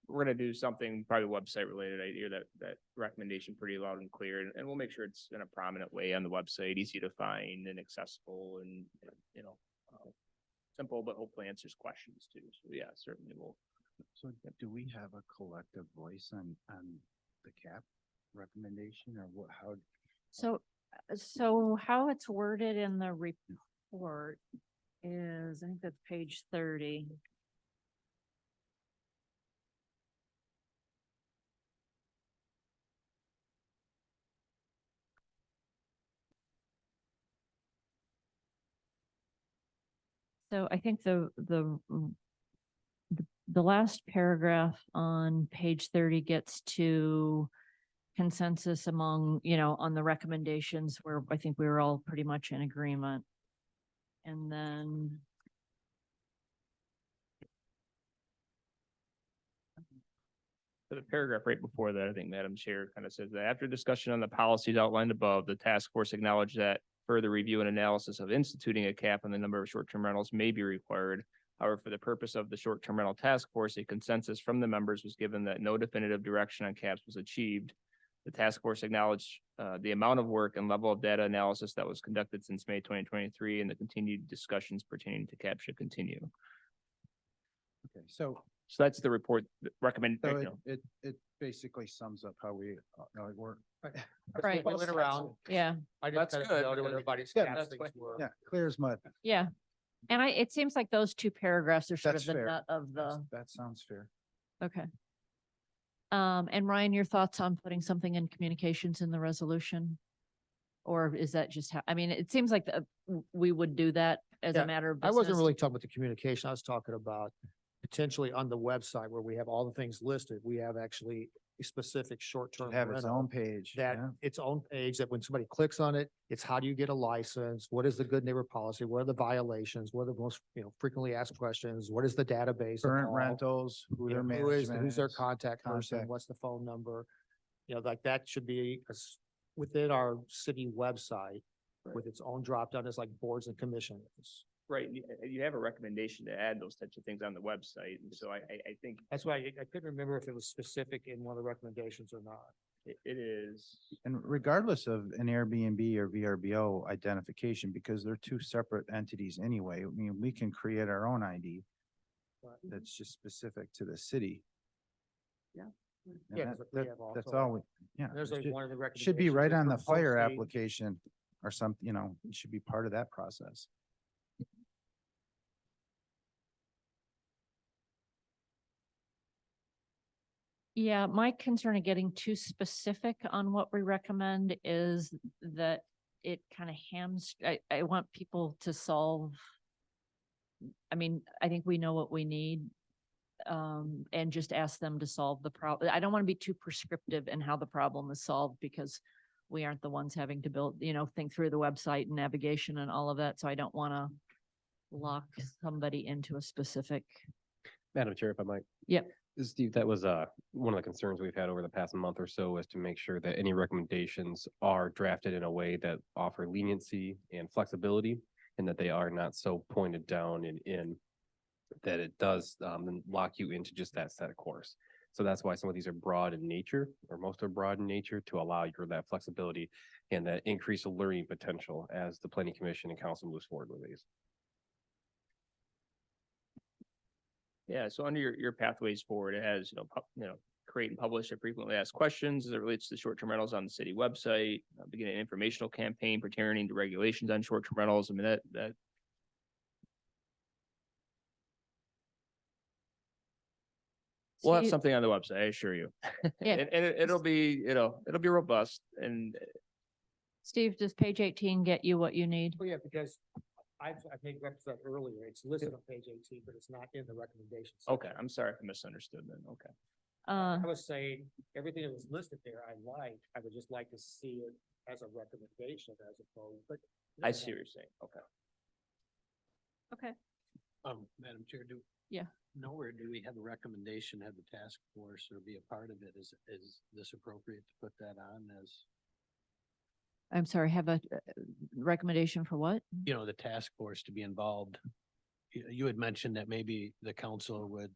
we're gonna do something probably website related. I hear that recommendation pretty loud and clear, and we'll make sure it's in a prominent way on the website, easy to find and accessible and, you know, simple, but hopefully answers questions too. So yeah, certainly will. So do we have a collective voice on the cap recommendation or what, how? So how it's worded in the report is, I think that's page 30. So I think the last paragraph on page 30 gets to consensus among, you know, on the recommendations where I think we were all pretty much in agreement. And then So the paragraph right before that, I think Madam Chair kind of says that after discussion on the policies outlined above, the task force acknowledged that further review and analysis of instituting a cap on the number of short-term rentals may be required. However, for the purpose of the short-term rental task force, a consensus from the members was given that no definitive direction on caps was achieved. The task force acknowledged the amount of work and level of data analysis that was conducted since May 2023, and the continued discussions pertaining to cap should continue. Okay, so So that's the report recommend. So you know. it basically sums up how we, work. Right. We went around. Yeah, I That's just good, know what because- everybody's Yeah, cap that's things fine. were. Yeah, clear as mud. yeah. And it seems like those two paragraphs are sort That's of the fair. nut of the, That sounds fair. okay. And Ryan, your thoughts on putting something in communications in the resolution? Or is that just how, I mean, it seems like we would do that as Yeah, a matter of I wasn't business. really talking about the communication. I was talking about potentially on the website where we have all the things listed, we have actually a specific short-term Have its rental own page. that yeah. its own page that when somebody clicks on it, it's how do you get a license? What is the good neighbor policy? What are the violations? What are the most, frequently asked questions? What is the database? of Current all? rentals, who You their know, management who's their is. contact person? contact. What's the phone number? Like that should be within our city website with its own drop down as like boards and commissions. Right, and you have a recommendation to add those types of things on the website, and so I think That's why I couldn't remember if it was specific in one of the recommendations or not. it is. And regardless of an Airbnb or VRBO identification, because they're two separate entities anyway, I mean, we can create our own ID that's just specific to the city. Yeah. And Yeah, 'cause we have that's also- all we, yeah. There's it like should- one of the recommendations. Should be right is on the for fire posting- application or something, it should be part of that process. Yeah, my concern of getting too specific on what we recommend is that it kind of I want people to solve. I mean, I think we know what we need. And just ask them to solve the problem. I don't want to be too prescriptive in how the problem is solved because we aren't the ones having to build, think through the website and navigation and all of that. So I don't want to lock somebody into a specific. Madam Chair, if I might. Yep. Steve, that was one of the concerns we've had over the past month or so is to make sure that any recommendations are drafted in a way that offer leniency and flexibility and that they are not so pointed down and in that it does then lock you into just that set of course. So that's why some of these are broad in nature, or most are broad in nature to allow you that flexibility and that increased learning potential as the planning commission and council moves forward with these. Yeah, so under your pathways forward, it has, create and publish a frequently asked questions as it relates to short-term rentals on the city website, begin an informational campaign pertaining to regulations on short-term rentals. I mean, that we'll have Steve- something on the website, I assure you. Yeah. And it'll be, it'll be robust and Steve, does page 18 get you what you need? Oh, yeah, because I made reference to that earlier. It's listed on page 18, but it's not in the recommendations. okay, I'm sorry if I misunderstood then. Okay. I was saying, everything that was listed there, I would just like to see it as a recommendation as opposed, but. I see what you're saying. Okay. Okay. Madam Chair, Yeah. nowhere do we have a recommendation, have the task force or be a part of it? Is this appropriate to put that on as, I'm sorry, have a recommendation for what? the task force to be involved? You had mentioned that maybe the council would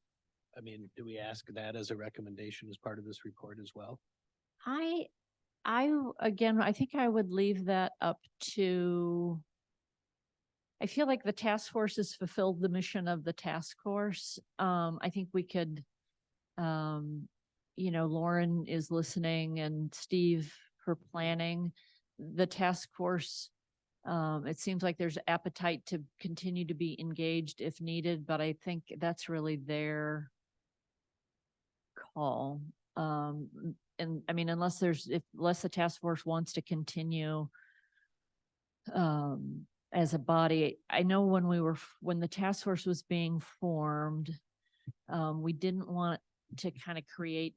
I mean, do we ask that as a recommendation as part of this report as well? Again, I think I would leave that up to, I feel like the task force has fulfilled the mission of the task force. I think we could, Lauren is listening and Steve for planning. The task force, it seems like there's appetite to continue to be engaged if needed, but I think that's really their call. And I mean, unless the task force wants to continue as a body, I know when the task force was being formed, we didn't want to kind of create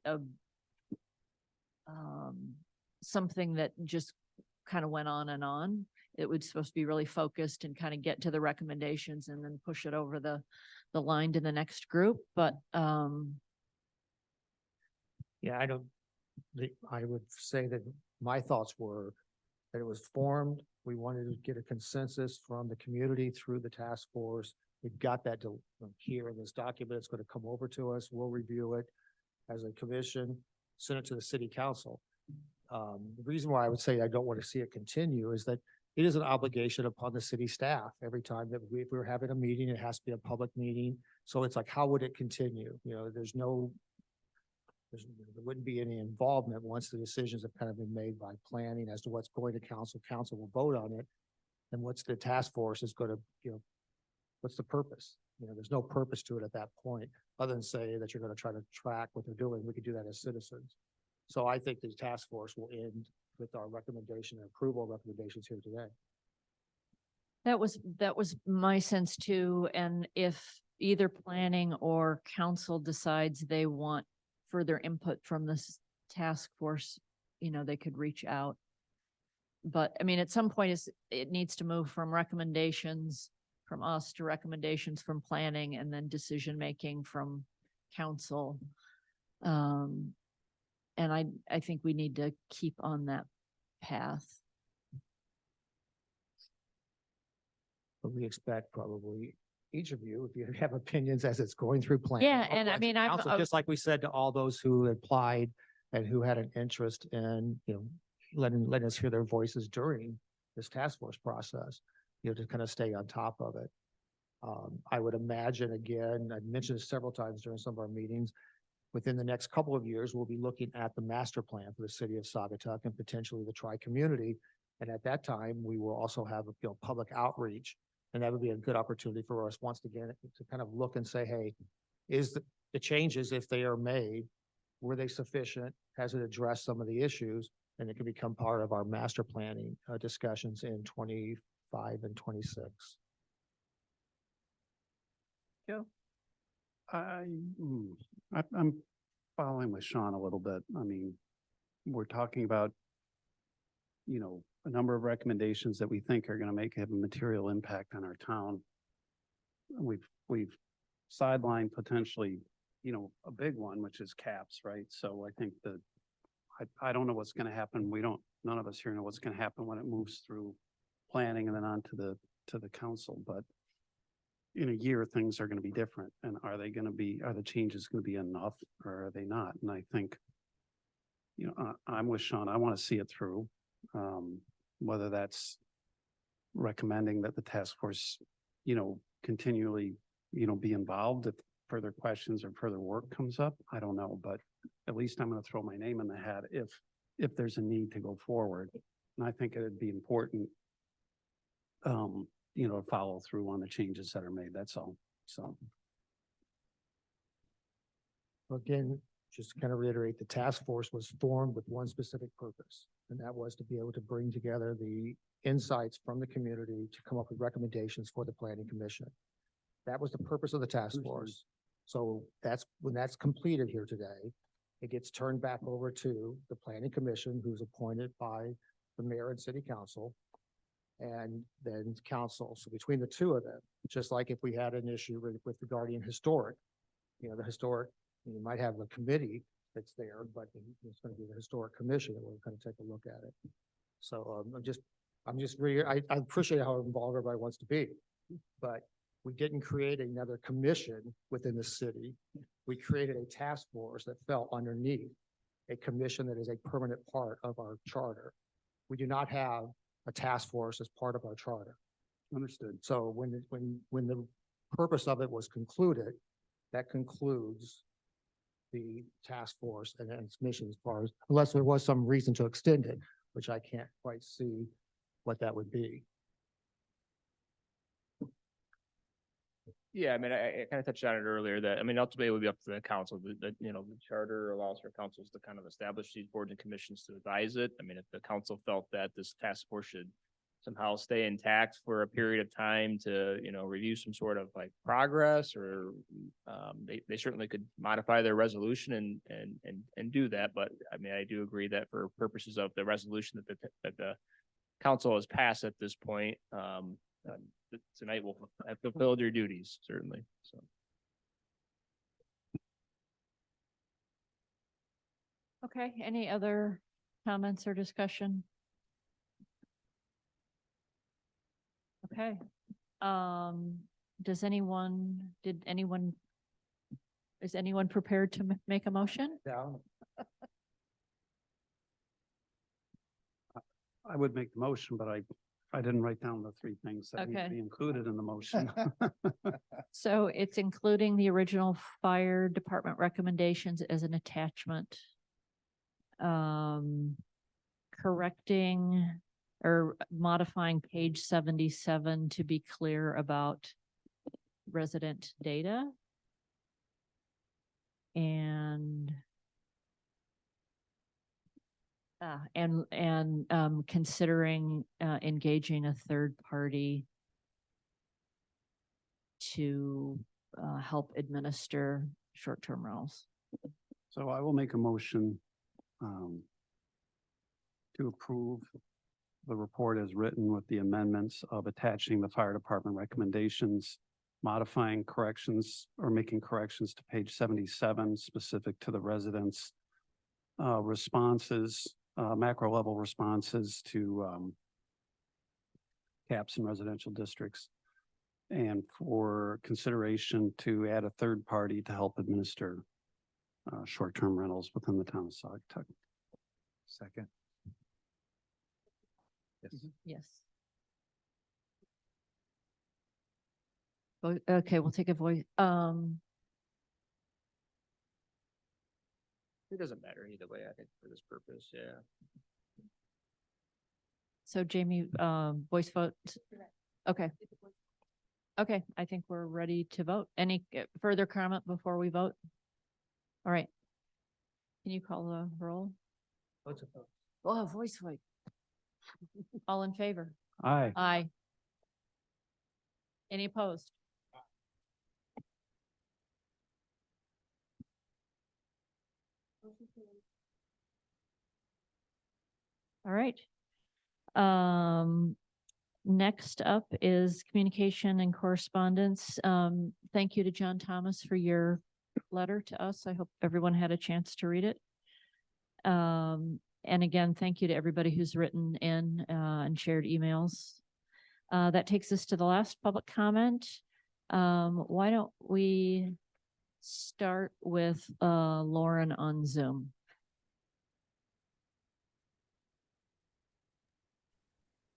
something that just kind of went on and on. It was supposed to be really focused and kind of get to the recommendations and then push it over the line to the next group. But Yeah, I would say that my thoughts were that it was formed. We wanted to get a consensus from the community through the task force. We've got that here in this document. It's going to come over to us. We'll review it as a commission, send it to the city council. The reason why I would say I don't want to see it continue is that it is an obligation upon the city staff. Every time that if we're having a meeting, it has to be a public meeting. So it's like, how would it continue? There wouldn't be any involvement once the decisions have kind of been made by planning as to what's going to council. Council will vote on it. And what's the task force is going to, what's the purpose? There's no purpose to it at that point, other than say that you're going to try to track what they're doing. We could do that as citizens. So I think the task force will end with our recommendation and approval recommendations here today. that was my sense too. And if either planning or council decides they want further input from this task force, they could reach out. But I mean, at some point it needs to move from recommendations from us to recommendations from planning and then decision-making from council. And I think we need to keep on that path. But we expect probably each of you, if you have opinions as it's going through planning. Yeah, and I mean, Council, just like we said to all those who applied and who had an interest in, letting us hear their voices during this task force process, to kind of stay on top of it. I would imagine, again, I mentioned this several times during some of our meetings, within the next couple of years, we'll be looking at the master plan for the city of Saugatuck and potentially the tri-community. And at that time, we will also have, public outreach. And that would be a good opportunity for us once again to kind of look and say, hey, is the changes, if they are made, were they sufficient? Has it addressed some of the issues? And it can become part of our master planning discussions in 25 and 26. Joe? I'm following with Sean a little bit. I mean, we're talking about, a number of recommendations that we think are going to have a material impact on our town. We've sidelined potentially, a big one, which is caps, right? So I think that I don't know what's going to happen. None of us here know what's going to happen when it moves through planning and then on to the council. But in a year, things are going to be different. And are the changes going to be enough or are they not? And I think, I'm with Sean. I want to see it through. Whether that's recommending that the task force, continually, be involved if further questions or further work comes up. I don't know, but at least I'm going to throw my name in the hat if there's a need to go forward. And I think it'd be important, to follow through on the changes that are made. That's all. So. Again, just to kind of reiterate, the task force was formed with one specific purpose, and that was to be able to bring together the insights from the community to come up with recommendations for the planning commission. That was the purpose of the task force. So when that's completed here today, it gets turned back over to the planning commission, who's appointed by the mayor and city council, and then council. So between the two of them, just like if we had an issue with regarding historic, the historic, you might have a committee that's there, but it's going to be the historic commission that will kind of take a look at it. So I appreciate how involved everybody wants to be, but we didn't create another commission within the city. we created a task force that fell underneath a commission that is a permanent part of our charter. We do not have a task force as part of our charter. Understood. So when the purpose of it was concluded, that concludes the task force and its mission as far as, unless there was some reason to extend it, which I can't quite see what that would be. Yeah, I mean, I kind of touched on it earlier that, I mean, ultimately it would be up to the council, you know, the charter allows for councils to kind of establish these boards and commissions to advise it. I mean, if the council felt that this task force should somehow stay intact for a period of time to, you know, review some sort of like progress or they certainly could modify their resolution and do that. But I mean, I do agree that for purposes of the resolution that the council has passed at this point, tonight will have fulfilled your duties, certainly, so. Okay, any other comments or discussion? Okay, is anyone prepared to make a motion? Yeah. I would make the motion, but I didn't write down the three things that need to Okay. be included in the motion. So it's including the original fire department recommendations as an attachment. Correcting or modifying page 77 to be clear about resident data. And considering engaging a third party to help administer short-term rentals. So I will make a motion to approve the report as written with the amendments of attaching the fire department recommendations, modifying corrections or making corrections to page 77 specific to the residents' responses, macro level responses to caps in residential districts, and for consideration to add a third party to help administer short-term rentals within the town of Saugatuck. Second. Yes. Yes. Okay, we'll take a voice. It doesn't matter either way, I think, for this purpose, yeah. So Jamie, voice vote. Okay. Okay, I think we're ready to vote. Any further comment before we vote? All right. Can you call the roll? Oh, voice vote. All in favor? Aye. Aye. Any opposed? All right. Next up is communication and correspondence. Thank you to John Thomas for your letter to us. I hope everyone had a chance to read it. And again, thank you to everybody who's written in and shared emails. That takes us to the last public comment. Why don't we start with Lauren on Zoom?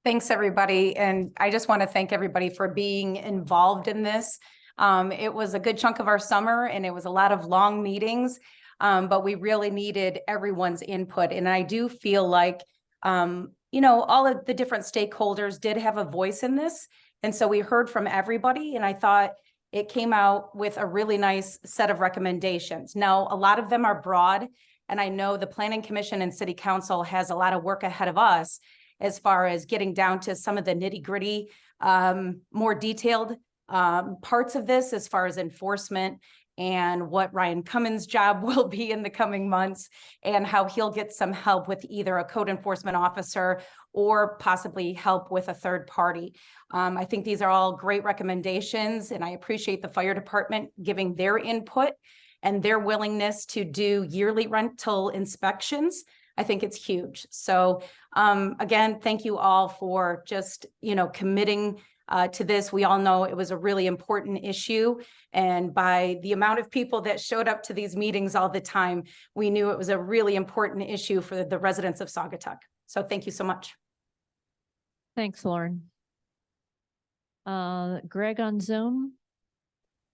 Thanks, everybody. And I just want to thank everybody for being involved in this. It was a good chunk of our summer and it was a lot of long meetings, but we really needed everyone's input. And I do feel like, all of the different stakeholders did have a voice in this. And so we heard from everybody and I thought it came out with a really nice set of recommendations. Now, a lot of them are broad, and I know the Planning Commission and City Council has a lot of work ahead of us as far as getting down to some of the nitty-gritty, more detailed parts of this as far as enforcement and what Ryan Cummins' job will be in the coming months and how he'll get some help with either a code enforcement officer or possibly help with a third party. I think these are all great recommendations, and I appreciate the fire department giving their input and their willingness to do yearly rental inspections. I think it's huge. So again, thank you all for just, committing to this. We all know it was a really important issue. And by the amount of people that showed up to these meetings all the time, we knew it was a really important issue for the residents of Saugatuck. So thank you so much. Thanks, Lauren. Greg on Zoom.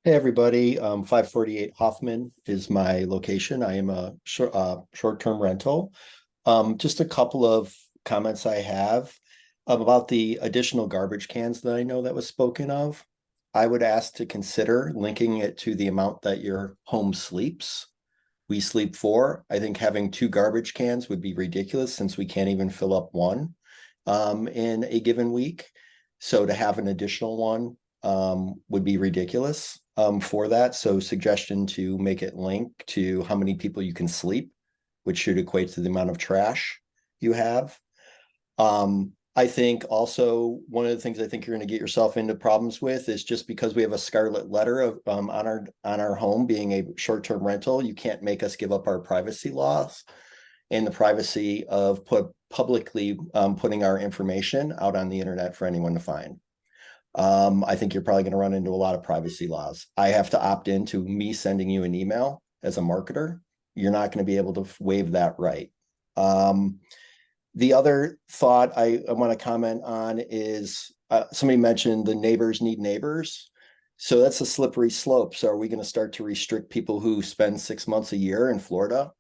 Hey, everybody. 548 Hoffman is my location. I am a short-term rental. Just a couple of comments I have about the additional garbage cans that I know that was spoken of. I would ask to consider linking it to the amount that your home sleeps. We sleep 4. I think having 2 garbage cans would be ridiculous since we can't even fill up one in a given week. So to have an additional one would be ridiculous for that. So suggestion to make it link to how many people you can sleep, which should equate to the amount of trash you have. I think also one of the things I think you're going to get yourself into problems with is just because we have a scarlet letter of on our home being a short-term rental, you can't make us give up our privacy laws and the privacy of publicly putting our information out on the internet for anyone to find. I think you're probably going to run into a lot of privacy laws. I have to opt into me sending you an email as a marketer. You're not going to be able to waive that right. The other thought I want to comment on is somebody mentioned the neighbors need neighbors. So that's a slippery slope. So are we going to start to restrict people who spend 6 months a year in Florida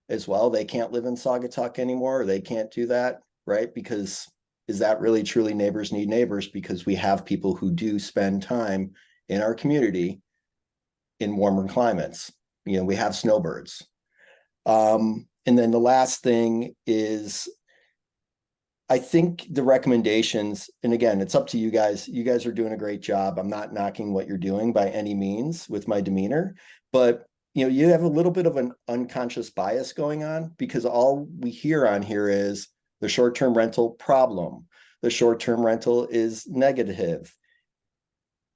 as well? They can't live in Saugatuck anymore. Or they can't do that, right? Because is that really truly neighbors need neighbors? Because we have people who do spend time in our community in warmer climates. You know, we have snowbirds. And then the last thing is, I think the recommendations, and again, it's up to you guys. You guys are doing a great job. I'm not knocking what you're doing by any means with my demeanor, but you know, you have a little bit of an unconscious bias going on because all we hear on here is the short-term rental problem. The short-term rental is negative.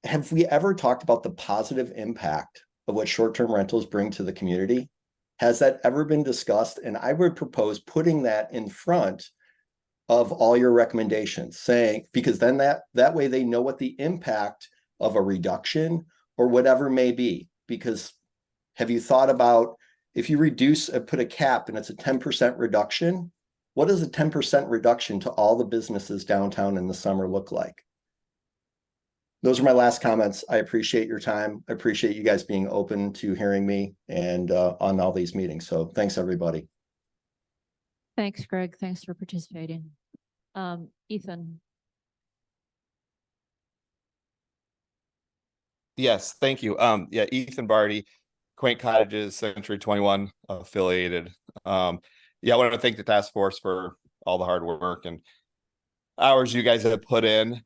Have we ever talked about the positive impact of what short-term rentals bring to the community? Has that ever been discussed? And I would propose putting that in front of all your recommendations, saying, because then that way they know what the impact of a reduction or whatever may be. Because have you thought about if you reduce, put a cap and it's a 10% reduction, what does a 10% reduction to all the businesses downtown in the summer look like? Those are my last comments. I appreciate your time. I appreciate you guys being open to hearing me and on all these meetings. So thanks, everybody. Thanks, Greg. Thanks for participating. Ethan. Yes, thank you. Yeah, Ethan Barty, Quaint Cottages, Century 21 affiliated. Yeah, I want to thank the task force for all the hard work and hours you guys have put in.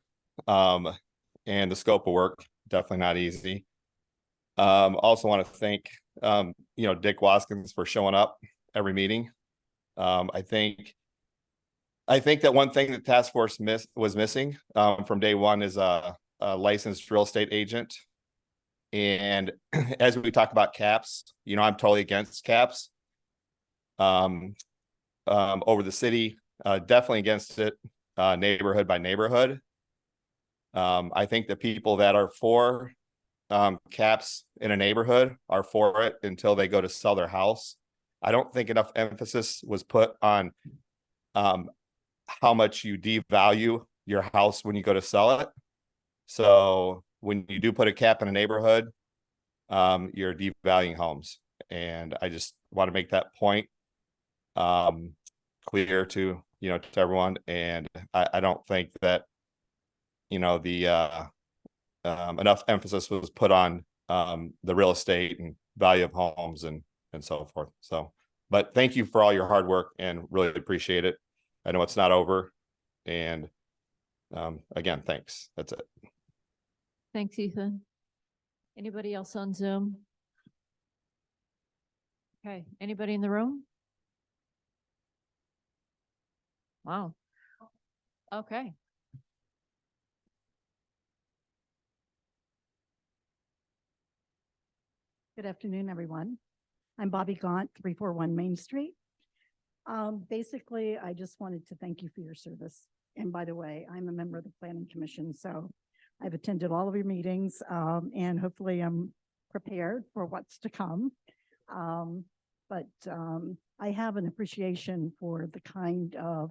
And the scope of work, definitely not easy. Also want to thank Dick Waskins for showing up every meeting. I think that one thing that task force was missing from day one is a licensed real estate agent. And as we talk about caps, I'm totally against caps over the city, definitely against it neighborhood by neighborhood. I think the people that are for caps in a neighborhood are for it until they go to sell their house. I don't think enough emphasis was put on how much you devalue your house when you go to sell it. So when you do put a cap in a neighborhood, you're devaluing homes. And I just want to make that point clear to everyone. And I don't think that enough emphasis was put on the real estate and value of homes and so forth. So, but thank you for all your hard work and really appreciate it. I know it's not over. And again, thanks. That's it. Thanks, Ethan. Anybody else on Zoom? Okay, anybody in the room? Wow. Okay. Good afternoon, everyone. I'm Bobby Gaunt, 341 Main Street. Basically, I just wanted to thank you for your service. And by the way, I'm a member of the Planning Commission, so I've attended all of your meetings, and hopefully I'm prepared for what's to come. But I have an appreciation for the kind of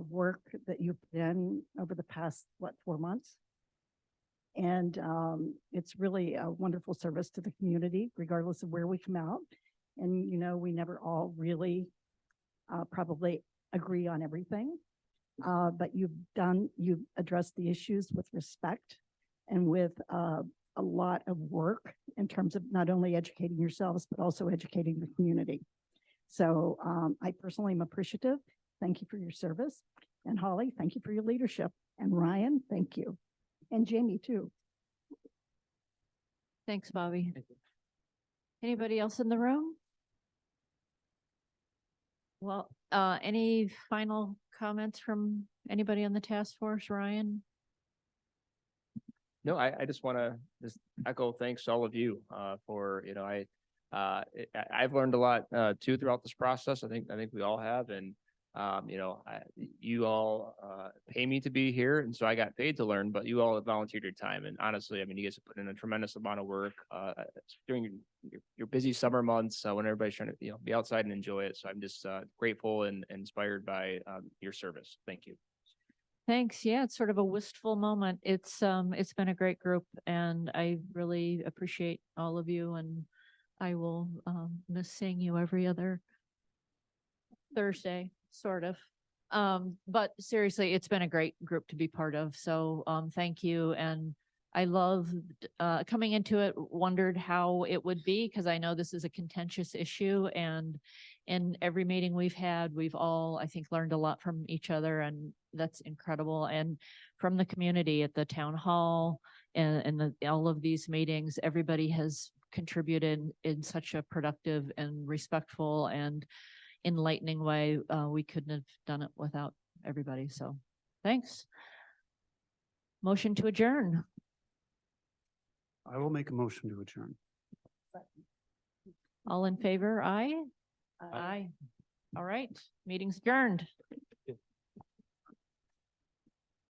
work that you've put in over the past, 4 months? And it's really a wonderful service to the community, regardless of where we come out. And, we never all really probably agree on everything. But you've addressed the issues with respect and with a lot of work in terms of not only educating yourselves, but also educating the community. So I personally am appreciative. Thank you for your service. And Holly, thank you for your leadership. And Ryan, thank you. And Jamie too. Thanks, Bobby. Anybody else in the room? Well, any final comments from anybody on the task force, Ryan? No, I just want to just echo thanks to all of you for, I've learned a lot too throughout this process. I think we all have, and you all pay me to be here, and so I got paid to learn, but you all have volunteered your time. And honestly, I mean, you guys have put in a tremendous amount of work during your busy summer months when everybody's trying to, be outside and enjoy it. So I'm just grateful and inspired by your service. Thank you. Thanks. Yeah, it's sort of a wistful moment. It's been a great group, and I really appreciate all of you, and I will miss seeing you every other Thursday, sort of. But seriously, it's been a great group to be part of. So thank you. And I loved coming into it, wondered how it would be, because I know this is a contentious issue, and in every meeting we've had, we've all, I think, learned a lot from each other, and that's incredible. And from the community at the town hall and all of these meetings, everybody has contributed in such a productive and respectful and enlightening way. We couldn't have done it without everybody. So thanks. Motion to adjourn. I will make a motion to adjourn. All in favor? Aye. Aye. All right. Meeting's adjourned.